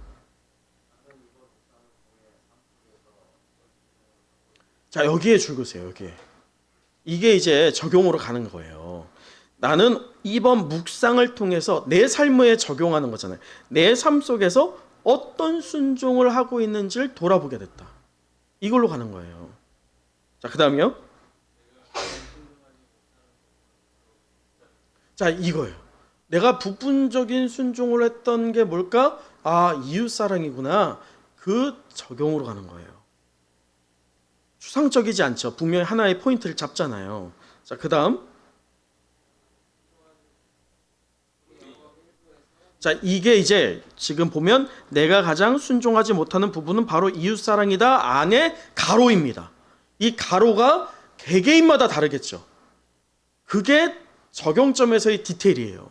자, 여기에 줄거세요. 여기에. 이게 이제 적용으로 가는 거예요. 나는 이번 묵상을 통해서 내 삶에 적용하는 거잖아요. 내 삶 속에서 어떤 순종을 하고 있는지를 돌아보게 됐다. 이걸로 가는 거예요. 자, 그 다음이요. 자, 이거예요. 내가 부분적인 순종을 했던 게 뭘까? 이웃사랑이구나. 그 적용으로 가는 거예요. 추상적이지 않죠. 분명히 하나의 포인트를 잡잖아요. 자, 그 다음. 자, 이게 이제 지금 보면 내가 가장 순종하지 못하는 부분은 바로 이웃사랑이다 안에 가로입니다. 이 가로가 개개인마다 다르겠죠. 그게 적용점에서의 디테일이에요.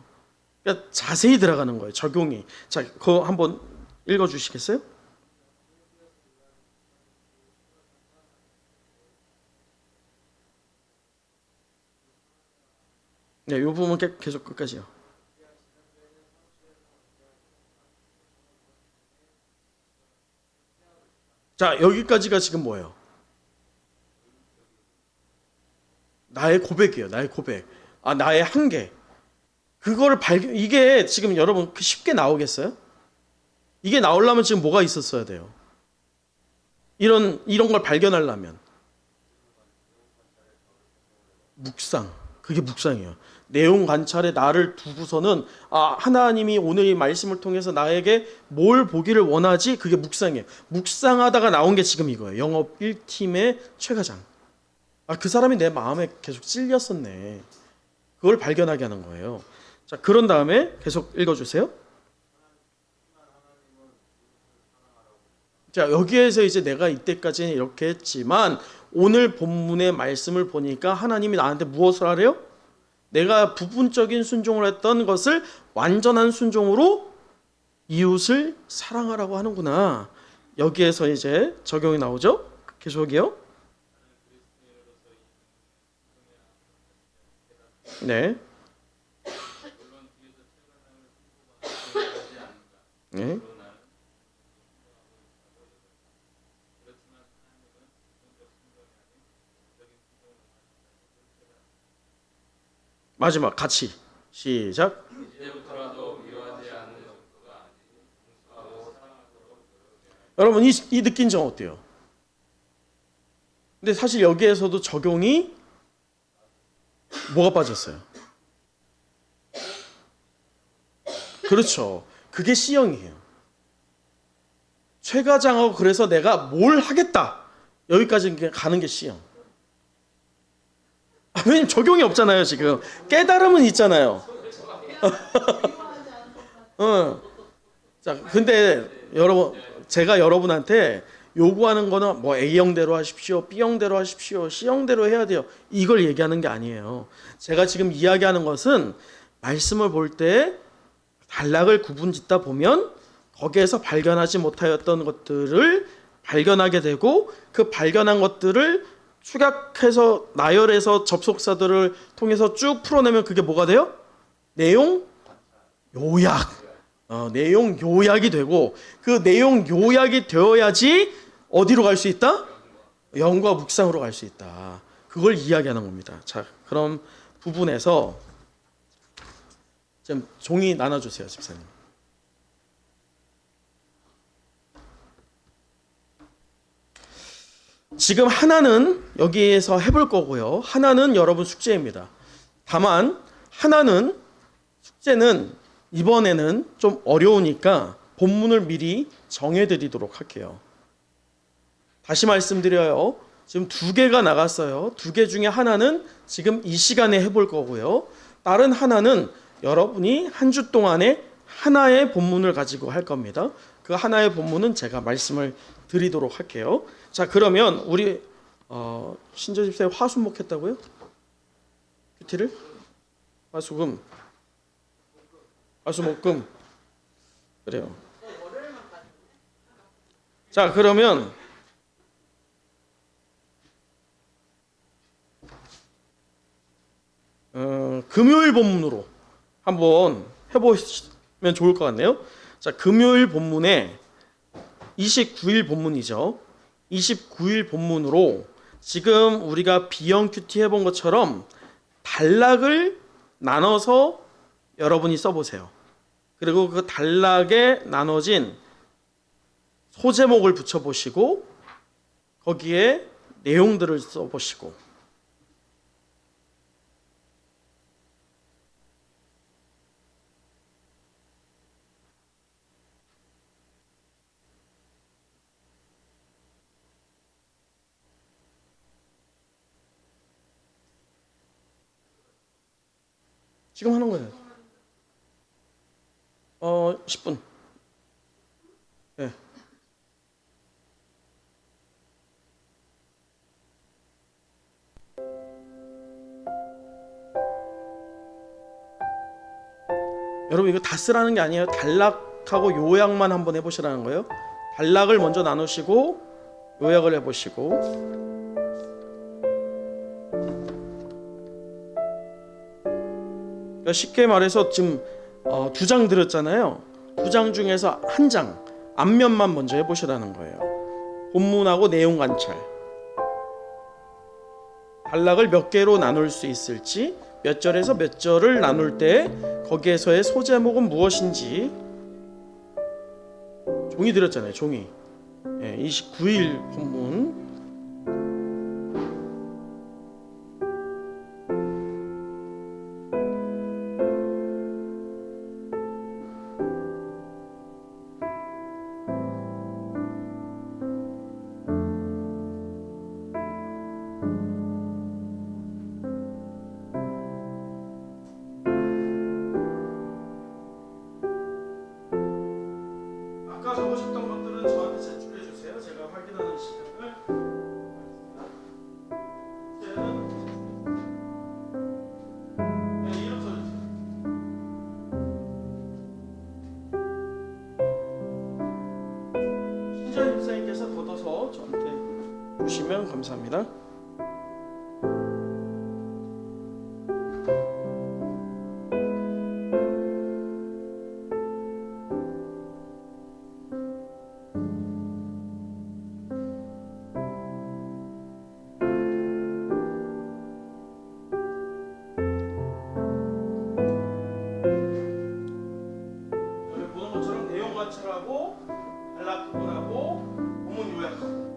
그러니까 자세히 들어가는 거예요. 적용이. 자, 그거 한번 읽어주시겠어요? 네, 이 부분 계속 끝까지요. 자, 여기까지가 지금 뭐예요? 나의 고백이에요. 나의 고백. 나의 한계. 그거를 이게 지금 여러분 쉽게 나오겠어요? 이게 나오려면 지금 뭐가 있었어야 돼요? 이런 걸 발견하려면 묵상. 그게 묵상이에요. 내용 관찰에 나를 두고서는 하나님이 오늘 이 말씀을 통해서 나에게 뭘 보기를 원하지? 그게 묵상이에요. 묵상하다가 나온 게 지금 이거예요. 영업 1팀의 최 과장. 그 사람이 내 마음에 계속 찔렸었네. 그걸 발견하게 하는 거예요. 자, 그런 다음에 계속 읽어주세요. 자, 여기에서 이제 내가 이때까지는 이렇게 했지만 오늘 본문의 말씀을 보니까 하나님이 나한테 무엇을 하래요? 내가 부분적인 순종을 했던 것을 완전한 순종으로 이웃을 사랑하라고 하는구나. 여기에서 이제 적용이 나오죠. 계속이요. 네. 네. 마지막 같이 시작. 여러분 이 느낀 점 어때요? 근데 사실 여기에서도 적용이 뭐가 빠졌어요? 그렇죠. 그게 C형이에요. 최 과장하고 그래서 내가 뭘 하겠다. 여기까지 가는 게 C형. 왜냐면 적용이 없잖아요. 지금 깨달음은 있잖아요. 자, 근데 여러분 제가 여러분한테 요구하는 거는 뭐 A형대로 하십시오, B형대로 하십시오, C형대로 해야 돼요. 이걸 얘기하는 게 아니에요. 제가 지금 이야기하는 것은 말씀을 볼 때 단락을 구분짓다 보면 거기에서 발견하지 못하였던 것들을 발견하게 되고 그 발견한 것들을 축약해서 나열해서 접속사들을 통해서 쭉 풀어내면 그게 뭐가 돼요? 내용 요약. 내용 요약이 되고 그 내용 요약이 되어야지 어디로 갈 수 있다? 영과 묵상으로 갈 수 있다. 그걸 이야기하는 겁니다. 자, 그럼 부분에서 좀 종이 나눠주세요, 집사님. 지금 하나는 여기에서 해볼 거고요. 하나는 여러분 숙제입니다. 다만 하나는 숙제는 이번에는 좀 어려우니까 본문을 미리 정해드리도록 할게요. 다시 말씀드려요. 지금 2개가 나갔어요. 2개 중에 하나는 지금 이 시간에 해볼 거고요. 다른 하나는 여러분이 한 주 동안에 하나의 본문을 가지고 할 겁니다. 그 하나의 본문은 제가 말씀을 드리도록 할게요. 자, 그러면 우리 신재 집사님 화수목 했다고요? 큐티를? 화수금. 화수목금. 그래요. 자, 그러면 금요일 본문으로 한번 해보시면 좋을 것 같네요. 자, 금요일 본문에 29일 본문이죠. 29일 본문으로 지금 우리가 B형 큐티 해본 것처럼 단락을 나눠서 여러분이 써보세요. 그리고 그 단락에 나눠진 소제목을 붙여보시고 거기에 내용들을 써보시고 지금 하는 거예요. 10분. 네. 여러분 이거 다 쓰라는 게 아니에요. 단락하고 요약만 한번 해보시라는 거예요. 단락을 먼저 나누시고 요약을 해보시고 그러니까 쉽게 말해서 지금 2장 들었잖아요. 2장 중에서 한 장 앞면만 먼저 해보시라는 거예요. 본문하고 내용 관찰. 단락을 몇 개로 나눌 수 있을지, 몇 절에서 몇 절을 나눌 때 거기에서의 소제목은 무엇인지. 종이 들었잖아요. 종이. 29일 본문. 아까 적으셨던 것들은 저한테 제출해 주세요. 제가 확인하는 시간을 이제는 이름 써주세요. 신전 집사님께서 걷어서 저한테 주시면 감사합니다. 보는 것처럼 내용 관찰하고 단락 구분하고 본문 요약하고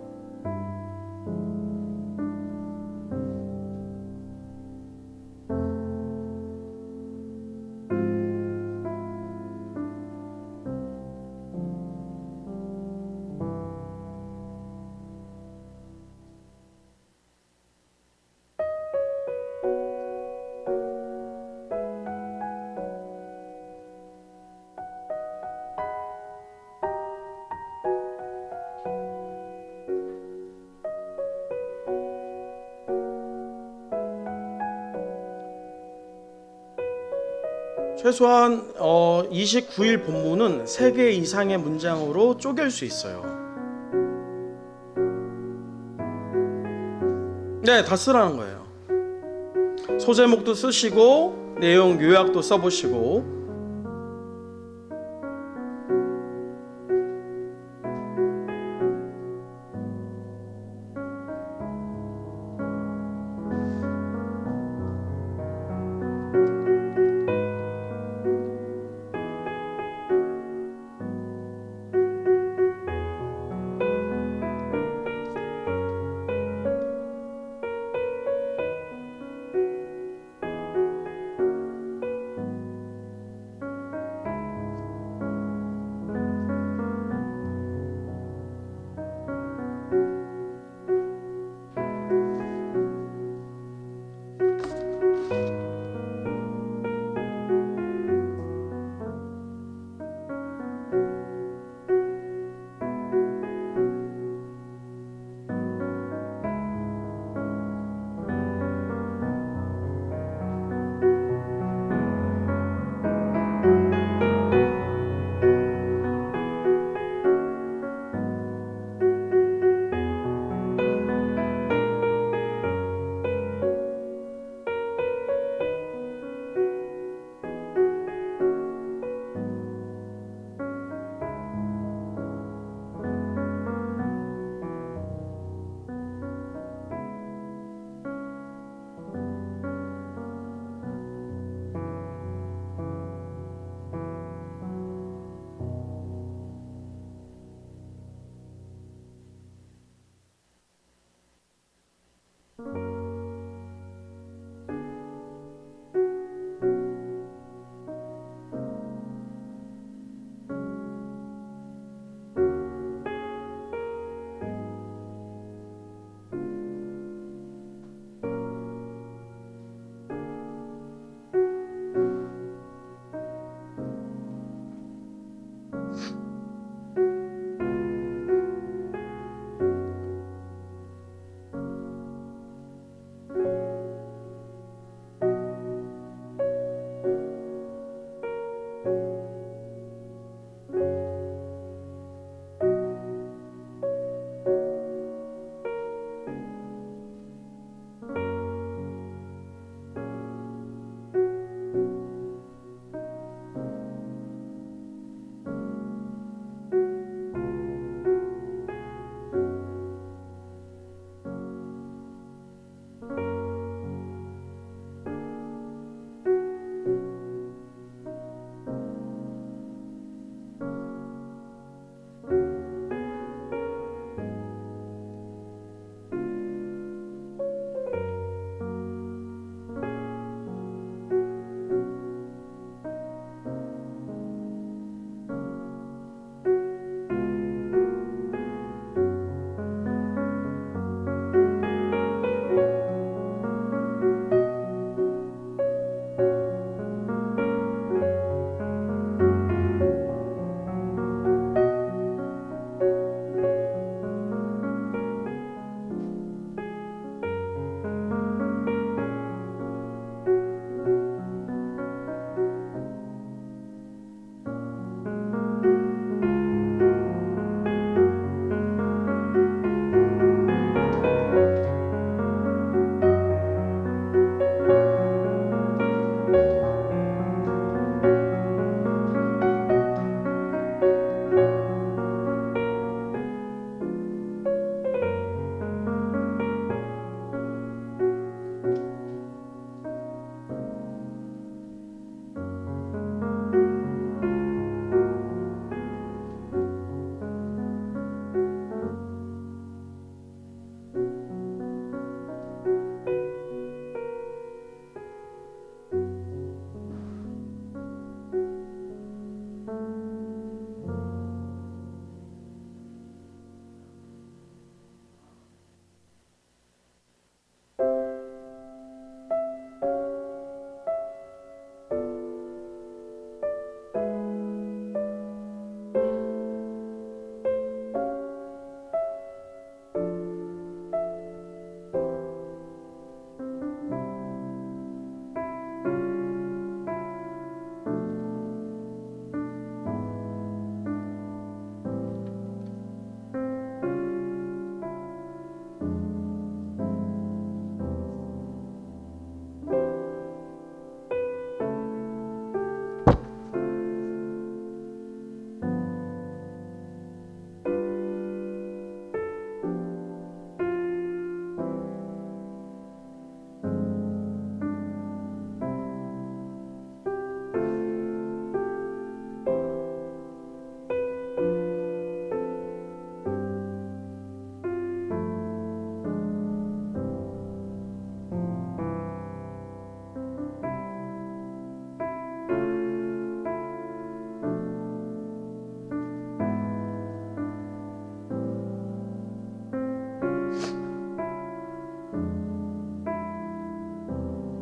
최소한 29일 본문은 3개 이상의 문장으로 쪼갤 수 있어요. 네, 다 쓰라는 거예요. 소제목도 쓰시고 내용 요약도 써보시고.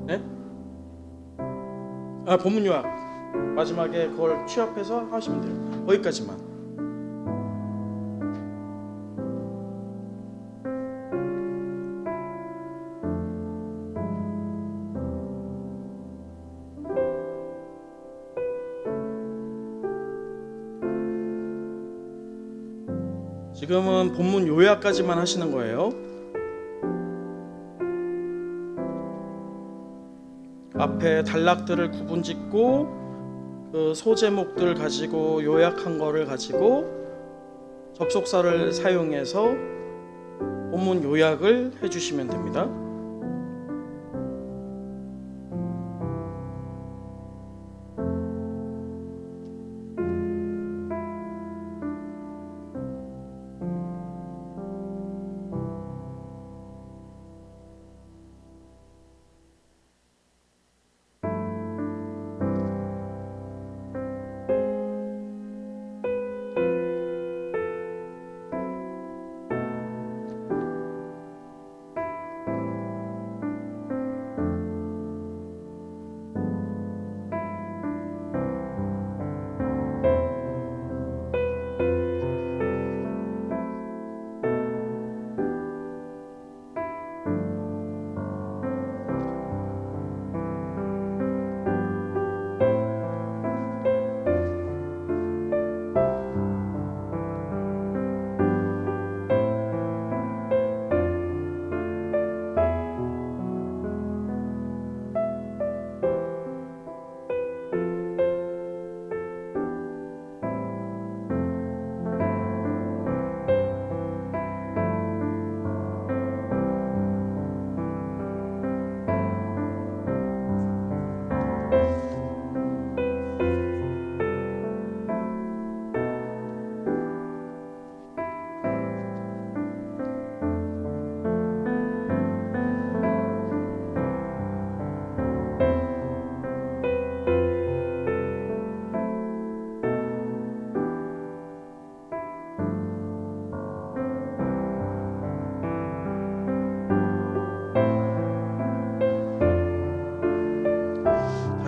네? 아, 본문 요약 마지막에 그걸 취합해서 하시면 돼요. 거기까지만. 지금은 본문 요약까지만 하시는 거예요. 앞에 단락들을 구분짓고 그 소제목들 가지고 요약한 거를 가지고 접속사를 사용해서 본문 요약을 해주시면 됩니다.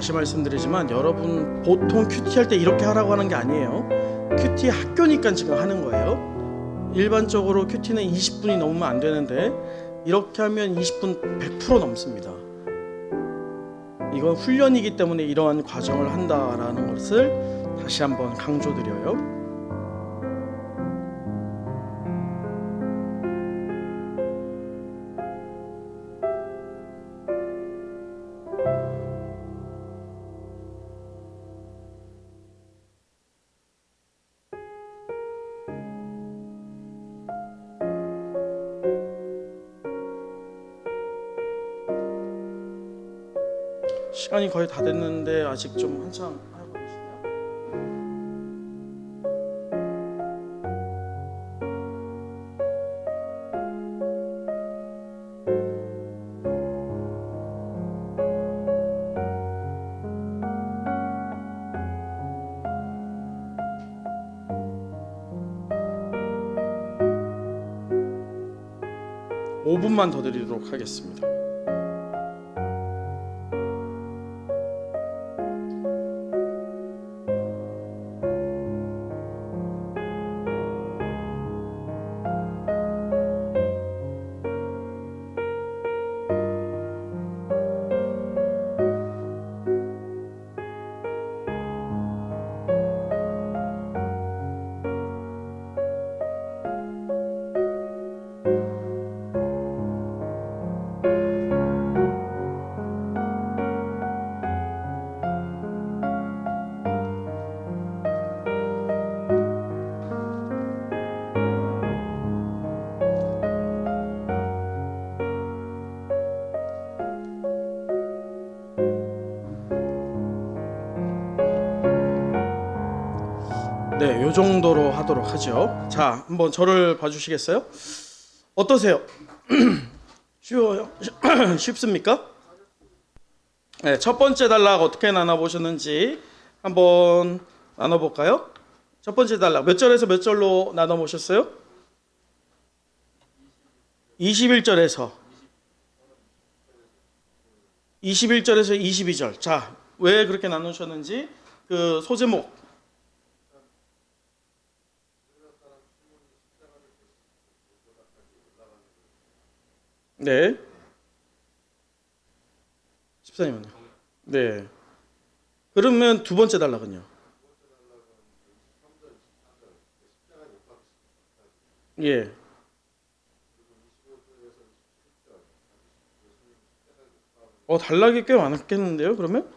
다시 말씀드리지만 여러분 보통 큐티 할 때 이렇게 하라고 하는 게 아니에요. 큐티 학교니까 지금 하는 거예요. 일반적으로 큐티는 20분이 넘으면 안 되는데 이렇게 하면 20분 100% 넘습니다. 이건 훈련이기 때문에 이러한 과정을 한다라는 것을 다시 한번 강조드려요. 시간이 거의 다 됐는데 아직 좀 한참 하고 계시나요? 5분만 더 드리도록 하겠습니다. 네, 요 정도로 하도록 하죠. 자, 한번 저를 봐주시겠어요? 어떠세요? 쉬워요? 쉽습니까? 네, 첫 번째 단락 어떻게 나눠보셨는지 한번 나눠볼까요? 첫 번째 단락 몇 절에서 몇 절로 나눠보셨어요? 21절에서 21절에서 22절. 자, 왜 그렇게 나누셨는지 그 소제목. 네. 14님은요? 네. 그러면 두 번째 단락은요? 예. 단락이 꽤 많았겠는데요, 그러면?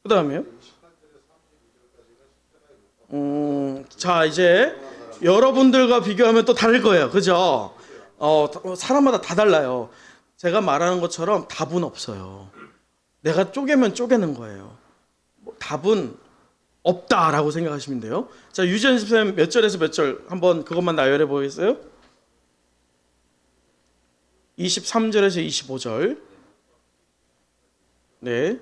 그 다음에요? 자, 이제 여러분들과 비교하면 또 다를 거예요. 그죠? 사람마다 다 달라요. 제가 말하는 것처럼 답은 없어요. 내가 쪼개면 쪼개는 거예요. 답은 없다라고 생각하시면 돼요. 자, 유지연 집사님 몇 절에서 몇 절 한번 그것만 나열해 보겠어요? 23절에서 25절. 네.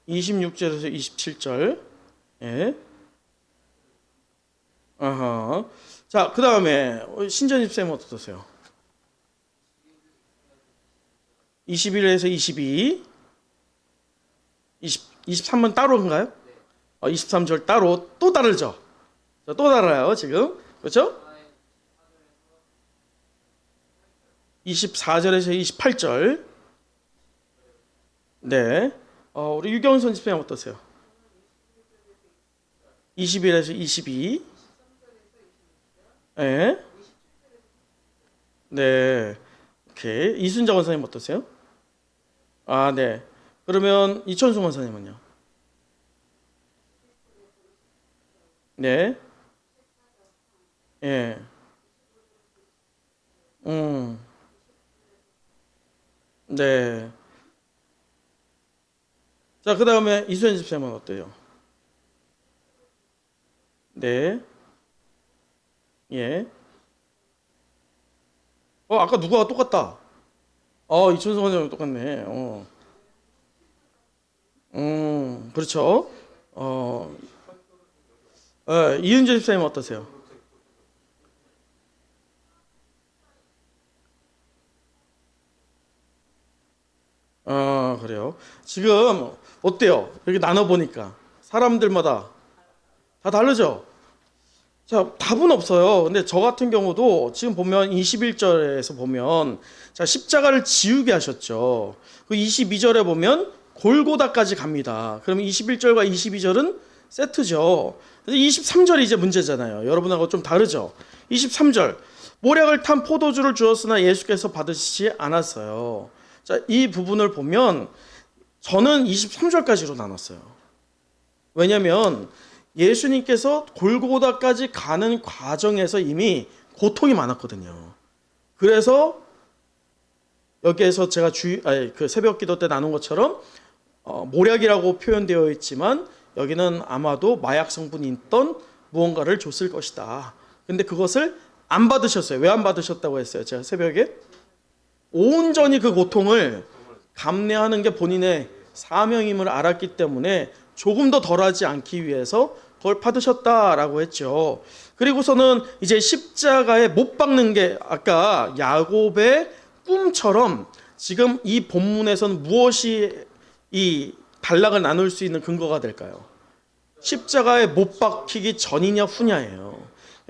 26절에서 27절. 예. 아하. 자, 그 다음에 신전 집사님 어떠세요? 21에서 22. 23은 따로인가요? 23절 따로 또 다르죠? 또 달라요, 지금. 그렇죠? 24절에서 28절. 네. 우리 유경선 집사님 어떠세요? 21에서 22. 네. 네. 오케이. 이순자 원사님 어떠세요? 아, 네. 그러면 이천수 원사님은요? 네. 예. 네. 자, 그 다음에 이수연 집사님은 어때요? 네. 예. 아까 누구와 똑같다. 이천수 원사님 똑같네. 그렇죠. 이은재 집사님 어떠세요? 그래요. 지금 어때요? 이렇게 나눠보니까 사람들마다 다 다르죠? 자, 답은 없어요. 근데 저 같은 경우도 지금 보면 21절에서 보면 자, 십자가를 지우게 하셨죠. 그 22절에 보면 골고다까지 갑니다. 그러면 21절과 22절은 세트죠. 23절이 이제 문제잖아요. 여러분하고 좀 다르죠. 23절 모략을 탄 포도주를 주었으나 예수께서 받으시지 않았어요. 자, 이 부분을 보면 저는 23절까지로 나눴어요. 왜냐하면 예수님께서 골고다까지 가는 과정에서 이미 고통이 많았거든요. 그래서 여기에서 제가 그 새벽 기도 때 나눈 것처럼 모략이라고 표현되어 있지만 여기는 아마도 마약 성분이 있던 무언가를 줬을 것이다. 근데 그것을 안 받으셨어요. 왜 안 받으셨다고 했어요? 제가 새벽에 온전히 그 고통을 감내하는 게 본인의 사명임을 알았기 때문에 조금 더 덜하지 않기 위해서 그걸 받으셨다라고 했죠. 그리고서는 이제 십자가에 못 박는 게 아까 야곱의 꿈처럼 지금 이 본문에서는 무엇이 이 단락을 나눌 수 있는 근거가 될까요? 십자가에 못 박히기 전이냐 후냐예요.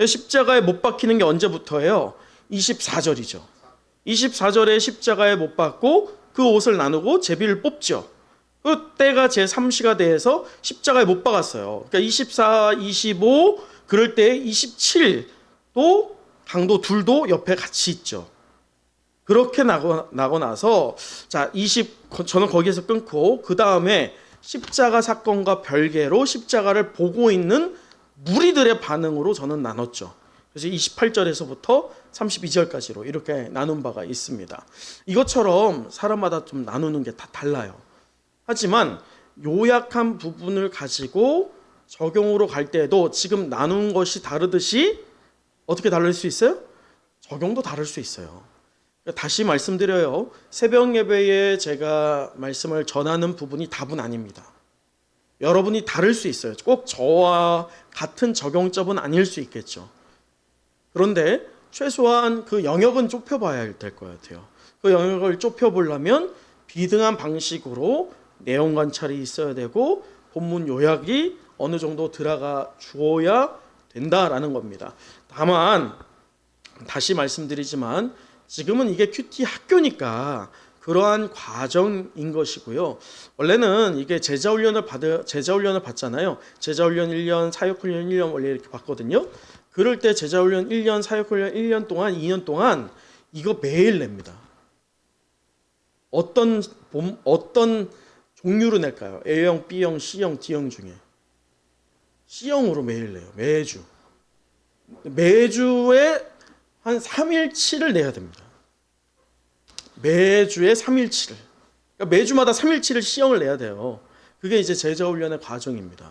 십자가에 못 박히는 게 언제부터예요? 24절이죠. 24절에 십자가에 못 박고 그 옷을 나누고 제비를 뽑죠. 그 때가 제3시가 돼서 십자가에 못 박았어요. 그러니까 24, 25 그럴 때 27도 강도 둘도 옆에 같이 있죠. 그렇게 나고 나서 자, 저는 거기에서 끊고 그 다음에 십자가 사건과 별개로 십자가를 보고 있는 무리들의 반응으로 저는 나눴죠. 그래서 28절에서부터 32절까지로 이렇게 나눈 바가 있습니다. 이것처럼 사람마다 좀 나누는 게 다 달라요. 하지만 요약한 부분을 가지고 적용으로 갈 때에도 지금 나눈 것이 다르듯이 어떻게 다를 수 있어요? 적용도 다를 수 있어요. 다시 말씀드려요. 새벽 예배에 제가 말씀을 전하는 부분이 답은 아닙니다. 여러분이 다를 수 있어요. 꼭 저와 같은 적용점은 아닐 수 있겠죠. 그런데 최소한 그 영역은 좁혀봐야 될 것 같아요. 그 영역을 좁혀보려면 비등한 방식으로 내용 관찰이 있어야 되고 본문 요약이 어느 정도 들어가 주어야 된다라는 겁니다. 다만 다시 말씀드리지만 지금은 이게 큐티 학교니까 그러한 과정인 것이고요. 원래는 이게 제자훈련을 받잖아요. 제자훈련 1년, 사역훈련 1년 원래 이렇게 받거든요. 그럴 때 제자훈련 1년, 사역훈련 1년 동안, 2년 동안 이거 매일 냅니다. 어떤 종류로 낼까요? A형, B형, C형, D형 중에 C형으로 매일 내요. 매주. 매주에 한 3일치를 내야 됩니다. 매주에 3일치를. 그러니까 매주마다 3일치를 C형을 내야 돼요. 그게 이제 제자훈련의 과정입니다.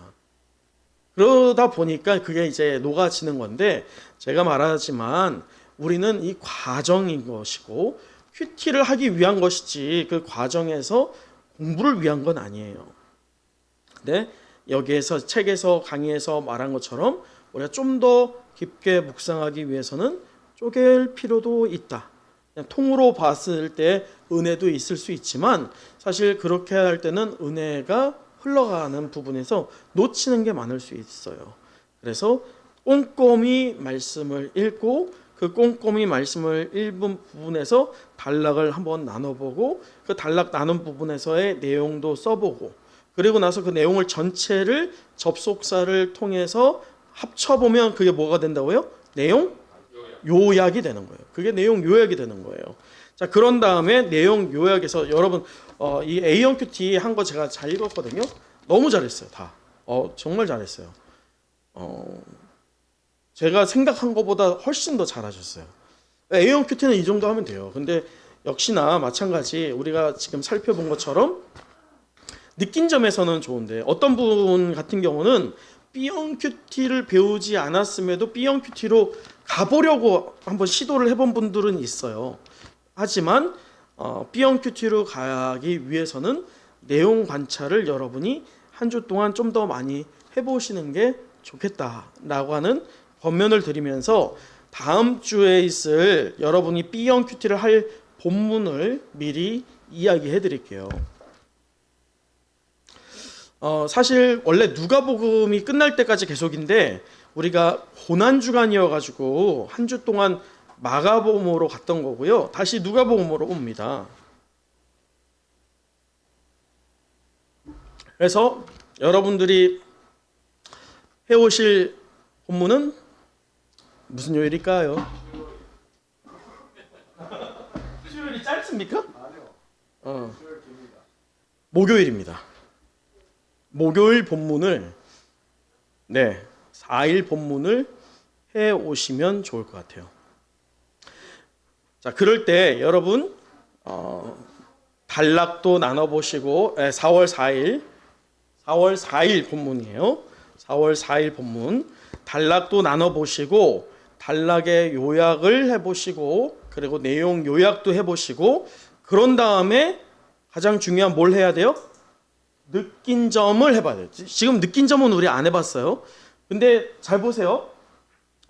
그러다 보니까 그게 이제 녹아지는 건데 제가 말하지만 우리는 이 과정인 것이고 큐티를 하기 위한 것이지 그 과정에서 공부를 위한 건 아니에요. 근데 여기에서 책에서 강의에서 말한 것처럼 우리가 좀 더 깊게 묵상하기 위해서는 쪼갤 필요도 있다. 그냥 통으로 봤을 때 은혜도 있을 수 있지만 사실 그렇게 할 때는 은혜가 흘러가는 부분에서 놓치는 게 많을 수 있어요. 그래서 꼼꼼히 말씀을 읽고 그 꼼꼼히 말씀을 읽은 부분에서 단락을 한번 나눠보고 그 단락 나눈 부분에서의 내용도 써보고 그리고 나서 그 내용을 전체를 접속사를 통해서 합쳐보면 그게 뭐가 된다고요? 내용 요약이 되는 거예요. 그게 내용 요약이 되는 거예요. 자, 그런 다음에 내용 요약에서 여러분 이 A형 큐티 한 거 제가 잘 읽었거든요. 너무 잘했어요. 다. 정말 잘했어요. 제가 생각한 것보다 훨씬 더 잘하셨어요. A형 큐티는 이 정도 하면 돼요. 근데 역시나 마찬가지 우리가 지금 살펴본 것처럼 느낀 점에서는 좋은데 어떤 분 같은 경우는 B형 큐티를 배우지 않았음에도 B형 큐티로 가보려고 한번 시도를 해본 분들은 있어요. 하지만 B형 큐티로 가기 위해서는 내용 관찰을 여러분이 한 주 동안 좀 더 많이 해보시는 게 좋겠다라고 하는 권면을 드리면서 다음 주에 있을 여러분이 B형 큐티를 할 본문을 미리 이야기해 드릴게요. 사실 원래 누가복음이 끝날 때까지 계속인데 우리가 고난 주간이어가지고 한 주 동안 마가복음으로 갔던 거고요. 다시 누가복음으로 옵니다. 그래서 여러분들이 해오실 본문은 무슨 요일일까요? 수요일이 짧습니까? 아니요. 수요일 깁니다. 목요일입니다. 목요일 본문을 4일 본문을 해 오시면 좋을 것 같아요. 자, 그럴 때 여러분 단락도 나눠 보시고 4월 4일 본문이에요. 4월 4일 본문 단락도 나눠 보시고 단락의 요약을 해 보시고 그리고 내용 요약도 해 보시고 그런 다음에 가장 중요한 뭘 해야 돼요? 느낀 점을 해봐야 돼요. 지금 느낀 점은 우리 안 해봤어요. 근데 잘 보세요.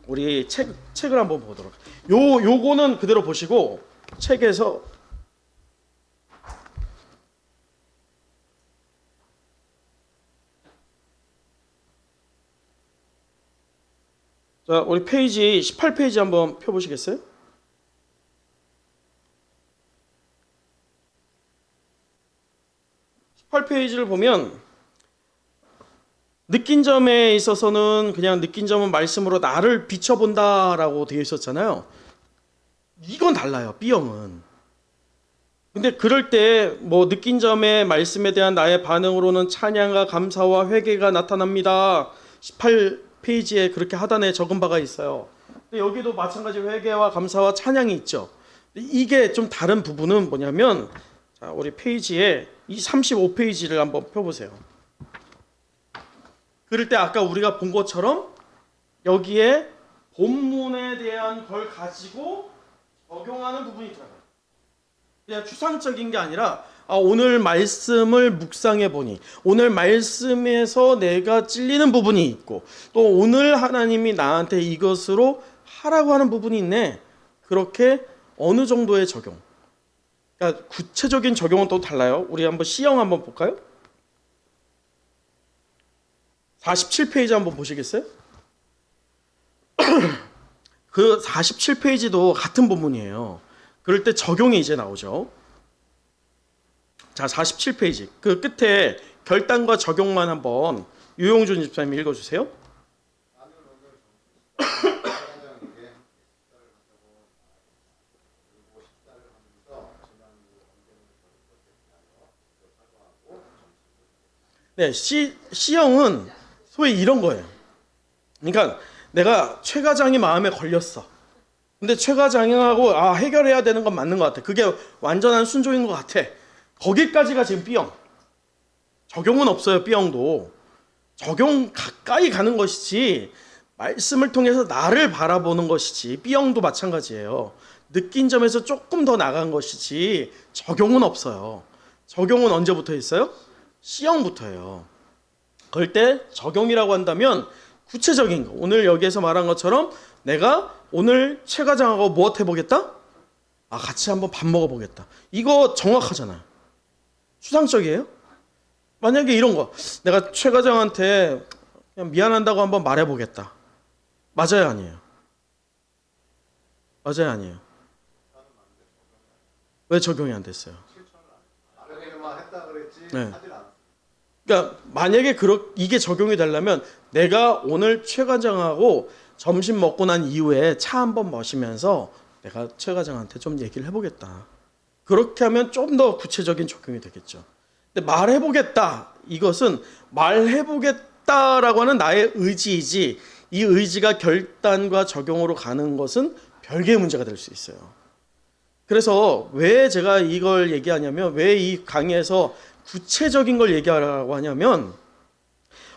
우리 책을 한번 보도록. 요거는 그대로 보시고 책에서 자, 우리 페이지 18페이지 한번 펴보시겠어요? 페이지를 보면 느낀 점에 있어서는 그냥 느낀 점은 말씀으로 나를 비춰본다라고 되어 있었잖아요. 이건 달라요. B형은. 근데 그럴 때 뭐 느낀 점의 말씀에 대한 나의 반응으로는 찬양과 감사와 회개가 나타납니다. 18페이지에 그렇게 하단에 적은 바가 있어요. 근데 여기도 마찬가지로 회개와 감사와 찬양이 있죠. 이게 좀 다른 부분은 뭐냐면 자, 우리 페이지에 이 35페이지를 한번 펴보세요. 그럴 때 아까 우리가 본 것처럼 여기에 본문에 대한 걸 가지고 적용하는 부분이 들어가요. 그냥 추상적인 게 아니라 오늘 말씀을 묵상해 보니 오늘 말씀에서 내가 찔리는 부분이 있고 또 오늘 하나님이 나한테 이것으로 하라고 하는 부분이 있네. 그렇게 어느 정도의 적용. 그러니까 구체적인 적용은 또 달라요. 우리 한번 C형 한번 볼까요? 47페이지 한번 보시겠어요? 그 47페이지도 같은 본문이에요. 그럴 때 적용이 이제 나오죠. 자, 47페이지. 그 끝에 결단과 적용만 한번 유용준 집사님이 읽어주세요. 나는 오늘 사장에게 식사를 한다고 그리고 식사를 하면서 지난주 언제는 그런 것에 대하여 사과하고 네, C형은 소위 이런 거예요. 그러니까 내가 최 과장이 마음에 걸렸어. 근데 최 과장하고 해결해야 되는 건 맞는 것 같아. 그게 완전한 순종인 것 같아. 거기까지가 지금 B형. 적용은 없어요. B형도. 적용 가까이 가는 것이지 말씀을 통해서 나를 바라보는 것이지 B형도 마찬가지예요. 느낀 점에서 조금 더 나간 것이지 적용은 없어요. 적용은 언제부터 있어요? C형부터예요. 그럴 때 적용이라고 한다면 구체적인 거. 오늘 여기에서 말한 것처럼 내가 오늘 최 과장하고 무엇 해보겠다? 같이 한번 밥 먹어보겠다. 이거 정확하잖아요. 추상적이에요? 만약에 이런 거. 내가 최 과장한테 그냥 미안한다고 한번 말해보겠다. 맞아요, 아니에요? 맞아요, 아니에요? 왜 적용이 안 됐어요? 말하기만 했다 그랬지 네. 하질 않았어. 그러니까 만약에 이게 적용이 되려면 내가 오늘 최 과장하고 점심 먹고 난 이후에 차 한번 마시면서 내가 최 과장한테 좀 얘기를 해보겠다. 그렇게 하면 좀 더 구체적인 적용이 되겠죠. 근데 말해보겠다. 이것은 말해보겠다라고 하는 나의 의지이지 이 의지가 결단과 적용으로 가는 것은 별개의 문제가 될 수 있어요. 그래서 왜 제가 이걸 얘기하냐면 왜 이 강의에서 구체적인 걸 얘기하라고 하냐면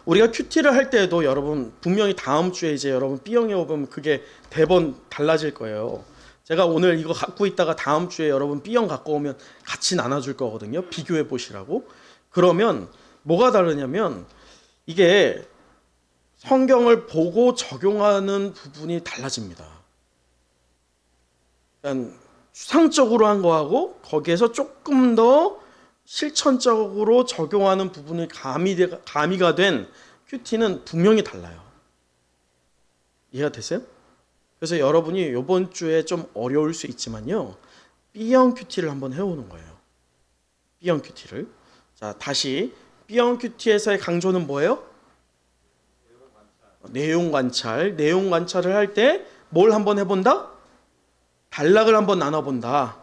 우리가 큐티를 할 때에도 여러분 분명히 다음 주에 이제 여러분 B형에 오면 그게 대번 달라질 거예요. 제가 오늘 이거 갖고 있다가 다음 주에 여러분 B형 갖고 오면 같이 나눠줄 거거든요. 비교해 보시라고. 그러면 뭐가 다르냐면 이게 성경을 보고 적용하는 부분이 달라집니다. 그러니까 추상적으로 한 거하고 거기에서 조금 더 실천적으로 적용하는 부분이 가미가 된 큐티는 분명히 달라요. 이해가 되세요? 그래서 여러분이 이번 주에 좀 어려울 수 있지만요. B형 큐티를 한번 해오는 거예요. B형 큐티를. 자, 다시 B형 큐티에서의 강조는 뭐예요? 내용 관찰. 내용 관찰을 할 때 뭘 한번 해본다? 단락을 한번 나눠본다.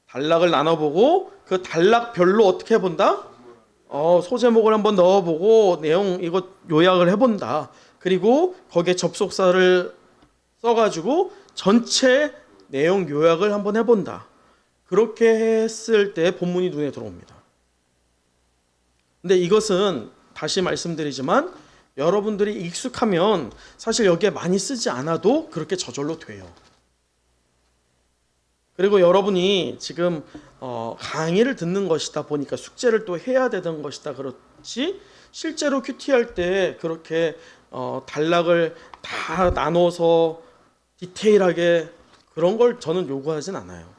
단락을 나눠보고 그 단락별로 어떻게 해본다? 소제목을 한번 넣어보고 내용 이거 요약을 해본다. 그리고 거기에 접속사를 써가지고 전체 내용 요약을 한번 해본다. 그렇게 했을 때 본문이 눈에 들어옵니다. 근데 이것은 다시 말씀드리지만 여러분들이 익숙하면 사실 여기에 많이 쓰지 않아도 그렇게 저절로 돼요. 그리고 여러분이 지금 강의를 듣는 것이다 보니까 숙제를 또 해야 되는 것이다 그렇지 실제로 큐티할 때 그렇게 단락을 다 나눠서 디테일하게 그런 걸 저는 요구하진 않아요.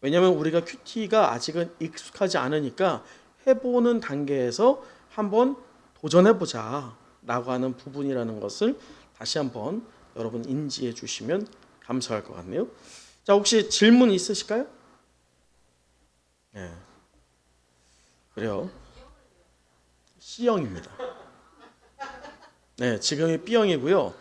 왜냐하면 우리가 큐티가 아직은 익숙하지 않으니까 해보는 단계에서 한번 도전해보자 라고 하는 부분이라는 것을 다시 한번 여러분 인지해 주시면 감사할 것 같네요. 자, 혹시 질문 있으실까요? 네. 그래요. C형입니다. 네, 지금이 B형이고요.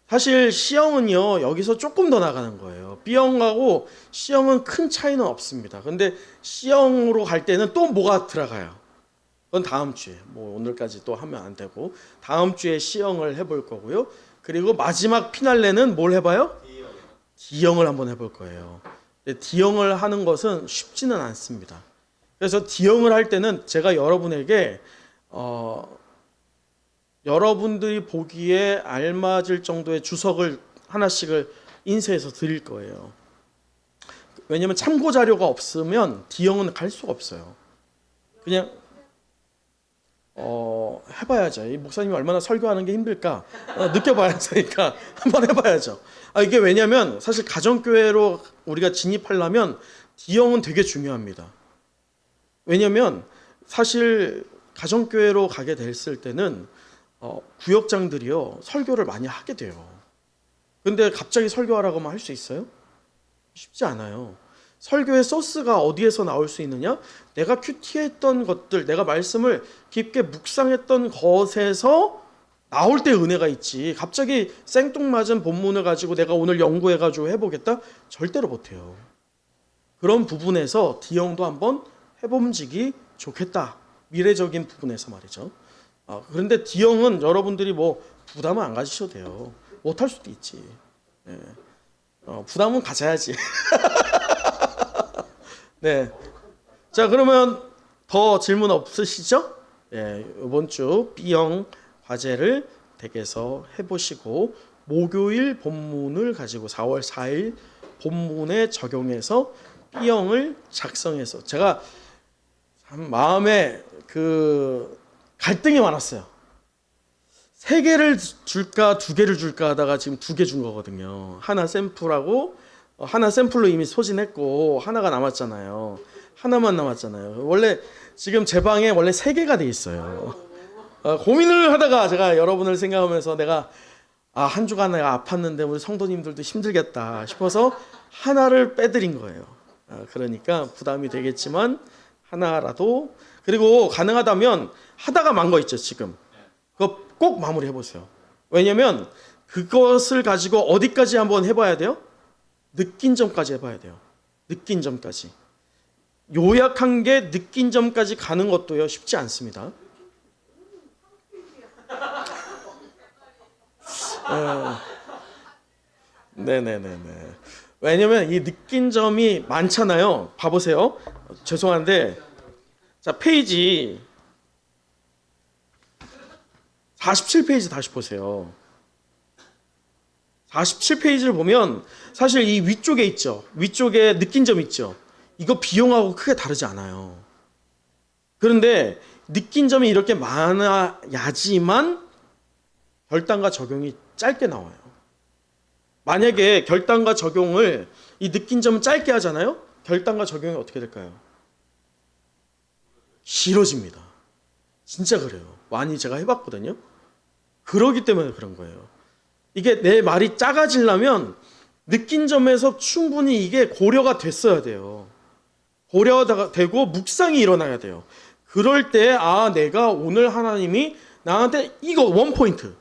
사실 C형은요, 여기서 조금 더 나가는 거예요. B형하고 C형은 큰 차이는 없습니다. 근데 C형으로 갈 때는 또 뭐가 들어가요? 그건 다음 주에, 뭐 오늘까지 또 하면 안 되고, 다음 주에 C형을 해볼 거고요. 그리고 마지막 피날레는 뭘 해봐요? D형을 한번 해볼 거예요. D형을 하는 것은 쉽지는 않습니다. 그래서 D형을 할 때는 제가 여러분에게 여러분들이 보기에 알맞을 정도의 주석을 하나씩을 인쇄해서 드릴 거예요. 왜냐하면 참고 자료가 없으면 D형은 갈 수가 없어요. 그냥 해봐야죠. 이 목사님이 얼마나 설교하는 게 힘들까 느껴봐야죠. 그러니까 한번 해봐야죠. 이게 왜냐하면 사실 가정교회로 우리가 진입하려면 D형은 되게 중요합니다. 왜냐면 사실 가정교회로 가게 됐을 때는 구역장들이요 설교를 많이 하게 돼요. 근데 갑자기 설교하라고 하면 할 수 있어요? 쉽지 않아요. 설교의 소스가 어디에서 나올 수 있느냐? 내가 큐티했던 것들, 내가 말씀을 깊게 묵상했던 것에서 나올 때 은혜가 있지. 갑자기 생뚱맞은 본문을 가지고 내가 오늘 연구해가지고 해보겠다? 절대로 못해요. 그런 부분에서 D형도 한번 해봄직이 좋겠다. 미래적인 부분에서 말이죠. 그런데 D형은 여러분들이 뭐 부담은 안 가지셔도 돼요. 못할 수도 있지. 네. 부담은 가져야지. 네. 자, 그러면 더 질문 없으시죠? 네, 이번 주 B형 과제를 댁에서 해보시고 목요일 본문을 가지고 4월 4일 본문에 적용해서 B형을 작성해서 제가 참 마음에 그 갈등이 많았어요. 3개를 줄까 2개를 줄까 하다가 지금 2개 준 거거든요. 하나 샘플하고 하나 샘플로 이미 소진했고 하나가 남았잖아요. 하나만 남았잖아요. 원래 지금 제 방에 원래 3개가 돼 있어요. 고민을 하다가 제가 여러분을 생각하면서 내가 한 주간 내가 아팠는데 우리 성도님들도 힘들겠다 싶어서 하나를 빼드린 거예요. 그러니까 부담이 되겠지만 하나라도, 그리고 가능하다면 하다가 만 거 있죠 지금, 그거 꼭 마무리 해보세요. 왜냐면 그것을 가지고 어디까지 한번 해봐야 돼요? 느낀 점까지 해봐야 돼요. 느낀 점까지. 요약한 게 느낀 점까지 가는 것도요 쉽지 않습니다. 네네네네. 왜냐면 이 느낀 점이 많잖아요. 봐보세요. 죄송한데, 자 페이지 47페이지 다시 보세요. 47페이지를 보면 사실 이 위쪽에 있죠. 위쪽에 느낀 점 있죠. 이거 비용하고 크게 다르지 않아요. 그런데 느낀 점이 이렇게 많아야지만 결단과 적용이 짧게 나와요. 만약에 결단과 적용을 이 느낀 점을 짧게 하잖아요. 결단과 적용이 어떻게 될까요? 길어집니다. 진짜 그래요. 많이 제가 해봤거든요. 그러기 때문에 그런 거예요. 이게 내 말이 작아지려면 느낀 점에서 충분히 이게 고려가 됐어야 돼요. 고려가 되고 묵상이 일어나야 돼요. 그럴 때 내가 오늘 하나님이 나한테 이거 원포인트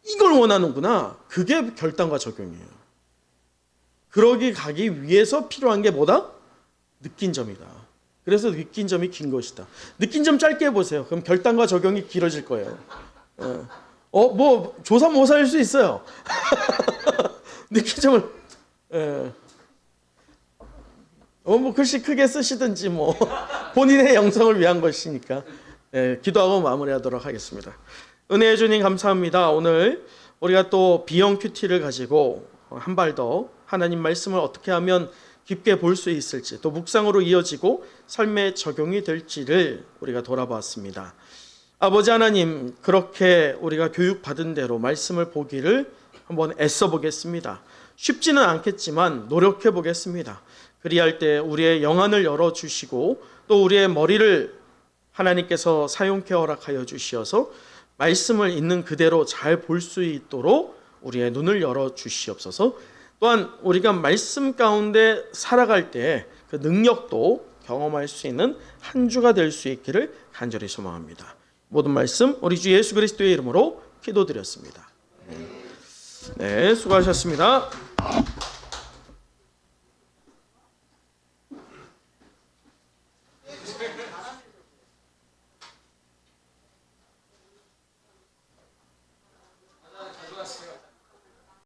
이걸 원하는구나. 그게 결단과 적용이에요. 그러기 가기 위해서 필요한 게 뭐다? 느낀 점이다. 그래서 느낀 점이 긴 것이다. 느낀 점 짧게 해보세요. 그럼 결단과 적용이 길어질 거예요. 뭐 조삼모사일 수 있어요. 느낀 점을 뭐 글씨 크게 쓰시든지 뭐 본인의 영성을 위한 것이니까. 기도하고 마무리하도록 하겠습니다. 은혜의 주님 감사합니다. 오늘 우리가 또 B형 큐티를 가지고 한 발 더 하나님 말씀을 어떻게 하면 깊게 볼 수 있을지, 또 묵상으로 이어지고 삶에 적용이 될지를 우리가 돌아보았습니다. 아버지 하나님, 그렇게 우리가 교육받은 대로 말씀을 보기를 한번 애써 보겠습니다. 쉽지는 않겠지만 노력해 보겠습니다. 그리할 때 우리의 영안을 열어주시고 또 우리의 머리를 하나님께서 사용케 허락하여 주시어서 말씀을 있는 그대로 잘 볼 수 있도록 우리의 눈을 열어주시옵소서. 또한 우리가 말씀 가운데 살아갈 때 그 능력도 경험할 수 있는 한 주가 될 수 있기를 간절히 소망합니다. 모든 말씀 우리 주 예수 그리스도의 이름으로 기도드렸습니다. 네, 수고하셨습니다.